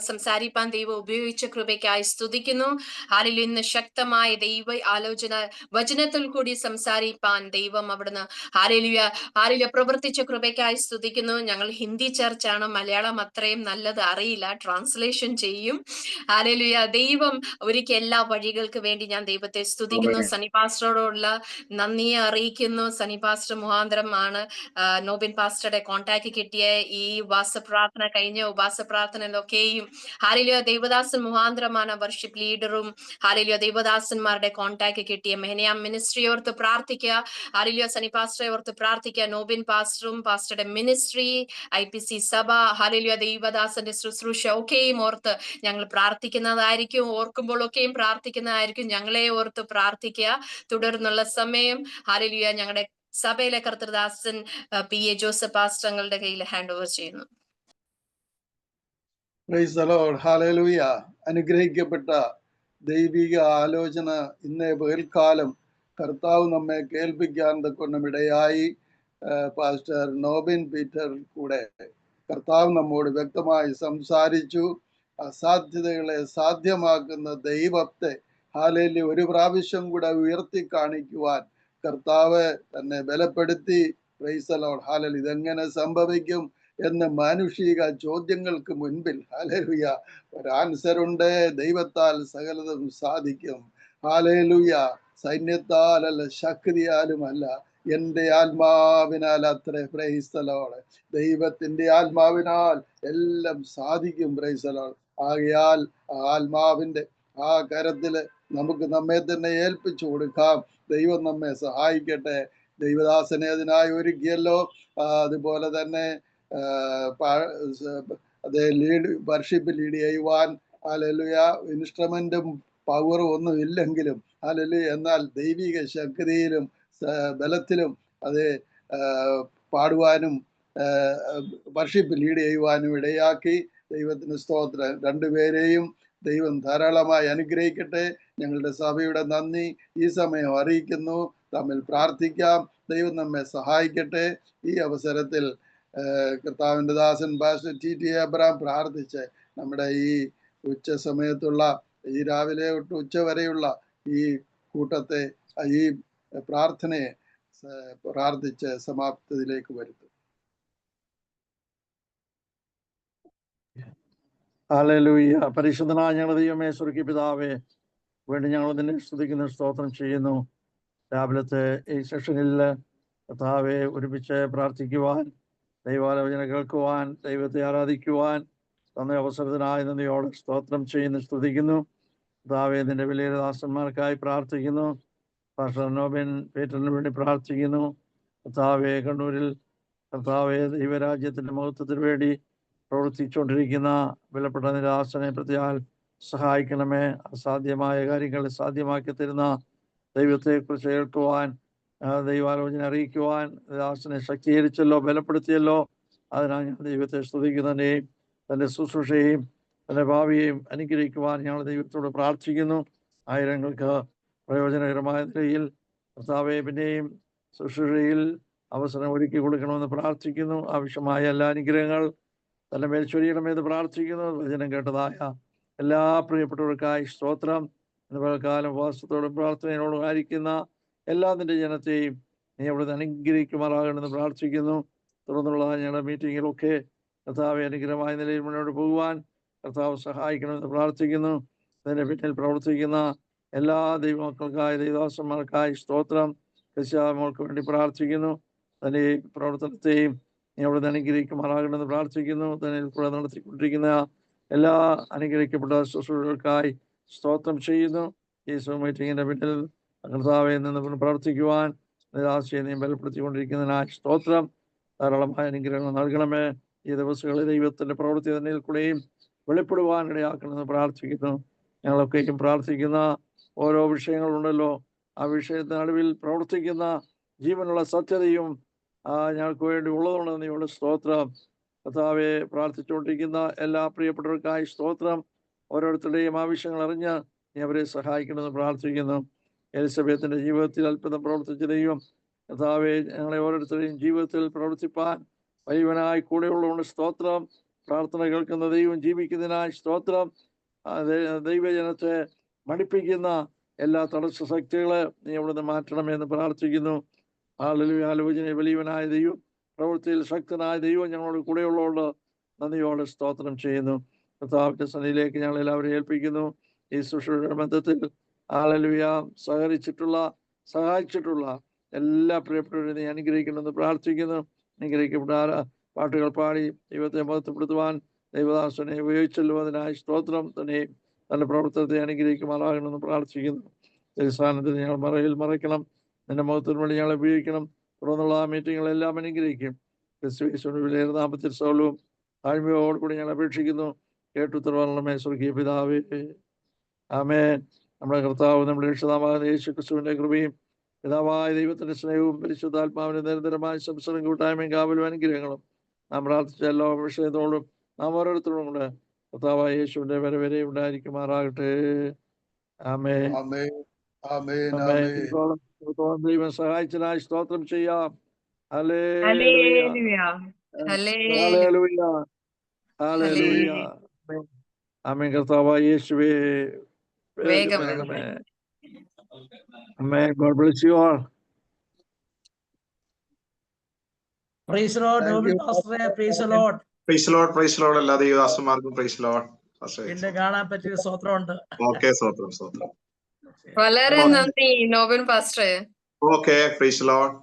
സംസാരിപ്പാൻ ദൈവം ഉപയോഗിച്ച കൃപയ്ക്കായി സ്തുതിക്കുന്നു. ഹാലേലൂയ, ഇന്ന് ശക്തമായ ദൈവ ആലോചന വചനത്തിൽ കൂടി സംസാരിപ്പാൻ ദൈവം അവിടുന്ന് ഹാലേലൂയ ഹാലേലൂയ പ്രവർത്തിച്ച കൃപയ്ക്കായി സ്തുതിക്കുന്നു. ഞങ്ങൾ ഹിന്ദി ചർച്ചാണ്, മലയാളം അത്രയും നല്ലത് അറിയില്ല, ട്രാൻസ്ലേഷൻ ചെയ്യും. ഹാലേലൂയ, ദൈവം ഒരുക്കിയ എല്ലാ വഴികൾക്ക് വേണ്ടി ഞാൻ ദൈവത്തെ സ്തുതിക്കുന്നു. സണ്ണി പാസ്റ്ററോടുള്ള നന്ദിയെ അറിയിക്കുന്നു. സണ്ണി പാസ്റ്റർ മുഖാന്തരമാണ് നോബിൻ പാസ്റ്ററുടെ കോൺടാക്ട് കിട്ടിയ ഈ ഉപവാസ പ്രാർത്ഥന, കഴിഞ്ഞ ഉപവാസ പ്രാർത്ഥനയിലൊക്കെയും ഹാലേലൂയ ദൈവദാസൻ മുഖാന്തരമാണ് വർഷിപ്പ് ലീഡറും ഹാലേലൂയ ദൈവദാസന്മാരുടെ കോൺടാക്ട് കിട്ടിയ മെഹനയാം മിനിസ്ട്രി ഓർത്ത് പ്രാർത്ഥിക്കുക. ഹാലേലൂയ സണ്ണി പാസ്റ്ററെ ഓർത്ത് പ്രാർത്ഥിക്കുക. നോബിൻ പാസ്റ്ററും പാസ്റ്ററുടെ മിനിസ്ട്രി, IPC സഭ, ഹാലേലൂയ ദൈവദാസന്റെ ശുശ്രൂഷ ഒക്കെയും ഓർത്ത് ഞങ്ങൾ പ്രാർത്ഥിക്കുന്നതായിരിക്കും. ഓർക്കുമ്പോഴൊക്കെയും പ്രാർത്ഥിക്കുന്നതായിരിക്കും. ഞങ്ങളെ ഓർത്ത് പ്രാർത്ഥിക്കുക. തുടർന്നുള്ള സമയം ഹാലേലൂയ ഞങ്ങളുടെ സഭയിലെ കർത്തൃദാസൻ PA ജോസഫ് പാസ്റ്ററുടെ കയ്യിൽ ഹാൻഡ് ഓവർ ചെയ്യുന്നു. Price the Lord. ഹല്ലേലൂയ. അനുഗ്രഹിക്കപ്പെട്ട ദൈവിക ആലോചന ഇന്നേ പകൽക്കാലം കർത്താവ് നമ്മെ കേൾപ്പിക്കാൻ തക്കൊണ്ടും ഇടയായി. പാസ്റ്റർ നോബിൻ പീറ്റർ കൂടെ കർത്താവ് നമ്മോട് വ്യക്തമായി സംസാരിച്ചു. അസാധ്യതകളെ സാധ്യമാക്കുന്ന ദൈവത്തെ ഹല്ലേലൂയ ഒരു പ്രാവശ്യം കൂടെ ഉയർത്തി കാണിക്കുവാൻ കർത്താവ് തന്നെ ബലപ്പെടുത്തി. Praise the Lord. ഹല്ലേലൂയ. ഇതെങ്ങനെ സംഭവിക്കും എന്ന് മാനുഷിക ചോദ്യങ്ങൾക്ക് മുൻപിൽ ഹല്ലേലൂയ ഒരു ആൻസർ ഉണ്ട്. ദൈവത്താൽ സകലതും സാധിക്കും. ഹല്ലേലൂയ. സൈന്യത്താലല്ല, ശക്തിയാലുമല്ല, എൻ്റെ ആത്മാവിനാൽ അത്രേ. Price the Lord. ദൈവത്തിന്റെ ആത്മാവിനാൽ എല്ലാം സാധിക്കും. Price the Lord. ആകയാൽ ആത്മാവിന്റെ ആ കരത്തില് നമുക്ക് നമ്മെ തന്നെ ഏൽപ്പിച്ചു കൊടുക്കാം. ദൈവം നമ്മെ സഹായിക്കട്ടെ. ദൈവദാസനെ അതിനായി ഒരുക്കിയല്ലോ. അതുപോലെ തന്നെ അതേ വർഷിപ്പ് ലീഡ് ചെയ്യുവാൻ ഹല്ലേലൂയ ഇൻസ്ട്രുമെന്റും പവറും ഒന്നും ഇല്ലെങ്കിലും ഹല്ലേലൂയ എന്നാൽ ദൈവിക ശക്തിയിലും ബലത്തിലും അത് പാടുവാനും വർഷിപ്പ് ലീഡ് ചെയ്യുവാനും ഇടയാക്കി. ദൈവത്തിന് സ്തോത്രം. രണ്ടുപേരെയും ദൈവം ധാരാളമായി അനുഗ്രഹിക്കട്ടെ. ഞങ്ങളുടെ സഭയുടെ നന്ദി ഈ സമയം അറിയിക്കുന്നു. തമ്മിൽ പ്രാർത്ഥിക്കാം. ദൈവം നമ്മെ സഹായിക്കട്ടെ. ഈ അവസരത്തിൽ കർത്താവിന്റെ ദാസൻ പാസ്റ്റർ TT അബ്രഹാം പ്രാർത്ഥിച്ച് നമ്മുടെ ഈ ഉച്ച സമയത്തുള്ള ഈ രാവിലെ തൊട്ട് ഉച്ച വരെയുള്ള ഈ കൂട്ടത്തെ, ഈ പ്രാർത്ഥനയെ പ്രാർത്ഥിച്ച് സമാപ്തിയിലേക്ക് വരുത്തും. ഹല്ലേലൂയ. പരിശുദ്ധനായ ഞങ്ങളുടെ ദൈവമേ, സ്വർഗ്ഗീയ പിതാവേ, വേണ്ടി ഞങ്ങൾ നിന്നെ സ്തുതിക്കുന്നു, സ്തോത്രം ചെയ്യുന്നു. രാവിലത്തെ ഈ സെഷനിൽ കർത്താവെ ഒരുമിച്ച് പ്രാർത്ഥിക്കുവാൻ, ദൈവാലോചന കേൾക്കുവാൻ, ദൈവത്തെ ആരാധിക്കുവാൻ തന്ന അവസരത്തിനായി നന്ദിയോടെ സ്തോത്രം ചെയ്യുന്നു, സ്തുതിക്കുന്നു. കർത്താവെ, നിന്റെ വലിയ ദാസന്മാർക്കായി പ്രാർത്ഥിക്കുന്നു. പാസ്റ്റർ നോബിൻ പീറ്ററിന് വേണ്ടി പ്രാർത്ഥിക്കുന്നു. കർത്താവെ, കണ്ണൂരിൽ കർത്താവെ ദൈവരാജ്യത്തിന്റെ മഹത്വത്തിന് വേണ്ടി പ്രവർത്തിച്ചുകൊണ്ടിരിക്കുന്ന വിലപ്പെട്ട നിരാസനെ പ്രതിയാൽ സഹായിക്കണമേ. അസാധ്യമായ കാര്യങ്ങൾ സാധ്യമാക്കി തരുന്ന ദൈവത്തെക്കുറിച്ച് കേൾക്കുവാൻ, ദൈവാലോചന അറിയിക്കുവാൻ ദാസനെ ശക്തീകരിച്ചല്ലോ, ബലപ്പെടുത്തിയല്ലോ. അതിനാൽ ഞാൻ ദൈവത്തെ സ്തുതിക്കുന്നതിനെയും തൻ്റെ ശുശ്രൂഷയെയും തൻ്റെ ഭാവിയെയും അനുഗ്രഹിക്കുവാൻ ഞങ്ങൾ ദൈവത്തോട് പ്രാർത്ഥിക്കുന്നു. ആയിരങ്ങൾക്ക് പ്രയോജനകരമായ നിലയിൽ കർത്താവെ പിന്നെയും ശുശ്രൂഷയിൽ അവസരം ഒരുക്കി കൊടുക്കണമെന്ന് പ്രാർത്ഥിക്കുന്നു. ആവശ്യമായ എല്ലാ അനുഗ്രഹങ്ങൾ തന്റെ മേൽ ചൊരിയണമെന്ന് പ്രാർത്ഥിക്കുന്നു. വചനം കേട്ടതായ എല്ലാ പ്രിയപ്പെട്ടവർക്കായി സ്തോത്രം. ഇന്ന് കാലം ഉപവാസത്തോടും പ്രാർത്ഥനയോടും ആയിരിക്കുന്ന എല്ലാ നിന്റെ ജനത്തെയും നീ അവിടുന്ന് അനുഗ്രഹിക്കുമാറാകണമെന്ന് പ്രാർത്ഥിക്കുന്നു. തുടർന്നുള്ള ഞങ്ങളുടെ മീറ്റിങ്ങിലൊക്കെ കർത്താവെ അനുഗ്രഹമായ നിലയിൽ മുന്നോട്ട് പോകുവാൻ കർത്താവ് സഹായിക്കണമെന്ന് പ്രാർത്ഥിക്കുന്നു. അതിന്റെ പിന്നിൽ പ്രവർത്തിക്കുന്ന എല്ലാ ദൈവമക്കൾക്കായി ദൈവദാസന്മാർക്കായി സ്തോത്രം. കൃഷ്ണമോൾക്ക് വേണ്ടി പ്രാർത്ഥിക്കുന്നു. തന്റെ പ്രവർത്തനത്തെയും നീ അവിടുന്ന് അനുഗ്രഹിക്കുമാറാകണമെന്ന് പ്രാർത്ഥിക്കുന്നു. തന്നെ കൂടെ നടത്തിക്കൊണ്ടിരിക്കുന്ന എല്ലാ അനുഗ്രഹിക്കപ്പെട്ട ശുശ്രൂഷകൾക്കായി സ്തോത്രം ചെയ്യുന്നു. ഈ മീറ്റിങ്ങിന്റെ പിന്നിൽ കർത്താവെ നിന്ന് പ്രവർത്തിക്കുവാൻ നിരാശയെ ബലപ്പെടുത്തിക്കൊണ്ടിരിക്കുന്നതിനായി സ്തോത്രം. ധാരാളമായ അനുഗ്രഹങ്ങൾ നൽകണമേ. ഈ ദിവസങ്ങളിൽ ദൈവത്തിന്റെ പ്രവൃത്തി തന്നെ കൂടെയും വെളിപ്പെടുവാൻ ഇടയാക്കണമെന്ന് പ്രാർത്ഥിക്കുന്നു. ഞങ്ങളൊക്കെയും പ്രാർത്ഥിക്കുന്ന ഓരോ വിഷയങ്ങളുണ്ടല്ലോ, ആ വിഷയത്തിന് നടുവിൽ പ്രവർത്തിക്കുന്ന ജീവനുള്ള സത്യതയും ഞങ്ങൾക്ക് വേണ്ടി ഉള്ളതുകൊണ്ട് നീയുള്ള സ്തോത്രം. കർത്താവെ പ്രാർത്ഥിച്ചുകൊണ്ടിരിക്കുന്ന എല്ലാ പ്രിയപ്പെട്ടവർക്കായി സ്തോത്രം. ഓരോരുത്തരുടെയും ആവശ്യങ്ങൾ അറിഞ്ഞ് നീ അവരെ സഹായിക്കണമെന്ന് പ്രാർത്ഥിക്കുന്നു. എലിസബത്തിന്റെ ജീവിതത്തിൽ അത്ഭുതം പ്രവർത്തിച്ച ദൈവം കർത്താവെ ഞങ്ങളെ ഓരോരുത്തരുടെയും ജീവിതത്തിൽ പ്രവർത്തിപ്പാൻ വലിയവനായി കൂടെയുള്ളതുകൊണ്ട് സ്തോത്രം. പ്രാർത്ഥന കേൾക്കുന്ന ദൈവം ജീവിക്കുന്നതിനായി സ്തോത്രം. ദൈവജനത്തെ മടിപ്പിക്കുന്ന എല്ലാ തടസ്സ ശക്തികളെ നീ അവിടുന്ന് മാറ്റണമെന്ന് പ്രാർത്ഥിക്കുന്നു. ആലോചന വലിയവനായ ദൈവം, പ്രവൃത്തിയിൽ ശക്തനായ ദൈവം ഞങ്ങളോട് കൂടെയുള്ളതുകൊണ്ട് നന്ദിയോടെ സ്തോത്രം ചെയ്യുന്നു. കർത്താവിന്റെ സന്നിധിയിലേക്ക് ഞങ്ങൾ എല്ലാവരും ഏൽപ്പിക്കുന്നു. ഈ ശുശ്രൂഷയുടെ ബന്ധത്തിൽ ഹല്ലേലൂയ സഹായിച്ചിട്ടുള്ള എല്ലാ പ്രിയപ്പെട്ടവരെയും നീ അനുഗ്രഹിക്കണമെന്ന് പ്രാർത്ഥിക്കുന്നു. അനുഗ്രഹിക്കപ്പെട്ട പാട്ടുകൾ പാടി ദൈവത്തെ മഹത്വപ്പെടുത്തുവാൻ ദൈവദാസനെ ഉപയോഗിച്ചല്ലോ, അതിനായി സ്തോത്രം. തന്നെ തന്റെ പ്രവർത്തനത്തെ അനുഗ്രഹിക്കുമാറാകണമെന്ന് പ്രാർത്ഥിക്കുന്നു. സ്ഥാനത്തിൽ ഞങ്ങൾ മറയ്ക്കണം. നിന്റെ മഹത്വത്തിന് വേണ്ടി ഞങ്ങളെ ഉപയോഗിക്കണം. തുടർന്നുള്ള മീറ്റിങ്ങുകളെല്ലാം അനുഗ്രഹിക്കും. ക്രിസ്തുവിന്റെ നാമത്തിൽ സകലവും താഴ്മയോടുകൂടി ഞങ്ങൾ അപേക്ഷിക്കുന്നു. കേട്ടുത്തരവാണമേ സ്വർഗീയ പിതാവേ, ആമേൻ. നമ്മുടെ കർത്താവ് നമ്മുടെ രക്ഷിതാവായ യേശു ക്രിസ്തുവിന്റെ കൃപയും പിതാവായ ദൈവത്തിന്റെ സ്നേഹവും പരിശുദ്ധാത്മാവിന്റെ നിരന്തരമായ സംസരം കൂട്ടായ്മയും കാവലും അനുഗ്രഹങ്ങളും നാം പ്രാർത്ഥിച്ച എല്ലാ വിഷയത്തോടും നാം ഓരോരുത്തരോടും കൂടെ കർത്താവായ യേശുവിന്റെ വരെ ഉണ്ടായിരിക്കുമാറാകട്ടെ. ആമേൻ. ദൈവം സഹായിച്ചതിനായി സ്തോത്രം ചെയ്യാം. ഹല്ലേലൂയ. ഹല്ലേലൂയ. ഹല്ലേലൂയ. ആമേൻ. കർത്താവായ യേശുവേ വേഗം. Amen. God bless you all. Praise the Lord. Praise the Lord. Praise the Lord. Praise the Lord. എല്ലാ ദൈവദാസന്മാർക്കും praise the Lord. പിന്നെ കാണാൻ പറ്റിയ സ്തോത്രമുണ്ട്. ഓക്കെ, സ്തോത്രം. വളരെ നന്ദി Noban pastor. Okay, praise the Lord.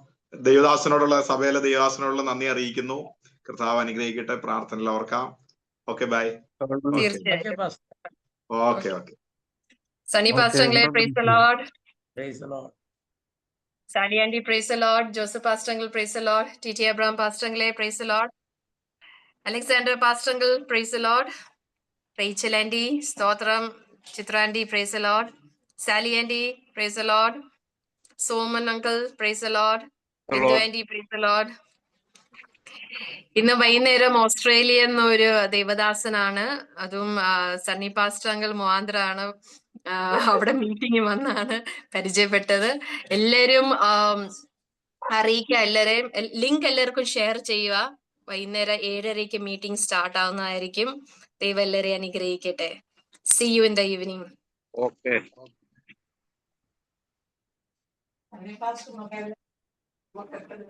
ദൈവദാസനോടുള്ള സഭയിലെ ദൈവദാസനോടുള്ള നന്ദി അറിയിക്കുന്നു. കർത്താവ് അനുഗ്രഹിക്കട്ടെ. പ്രാർത്ഥനയിൽ ഓർക്കാം. Okay, bye. Okay. Sunny pastor, praise the Lord. Praise the Lord. Sally Andy, praise the Lord. Joseph Pastor, praise the Lord. TT Abraham Pastor, praise the Lord. Alexander Pastor, praise the Lord. Rachel Andy, Stotram. Chitra Andy, praise the Lord. Sally Andy, praise the Lord. Soman Uncle, praise the Lord. Bindu Andy, praise the Lord. ഇന്ന് വൈകുന്നേരം Australian ഒരു ദേവദാസനാണ്, അതും Sunny pastor മുഖാന്തരാണ് അവിടെ meeting വന്നാണ് പരിചയപ്പെട്ടത്. എല്ലാരും അറിയിക്കുക, എല്ലാരെയും ലിങ്ക് എല്ലാവർക്കും ഷെയർ ചെയ്യുക. വൈകുന്നേരം 7:30 മീറ്റിംഗ് സ്റ്റാർട്ട് ആവുന്നതായിരിക്കും. ദൈവം എല്ലാരെയും അനുഗ്രഹിക്കട്ടെ. See you in the evening. Okay.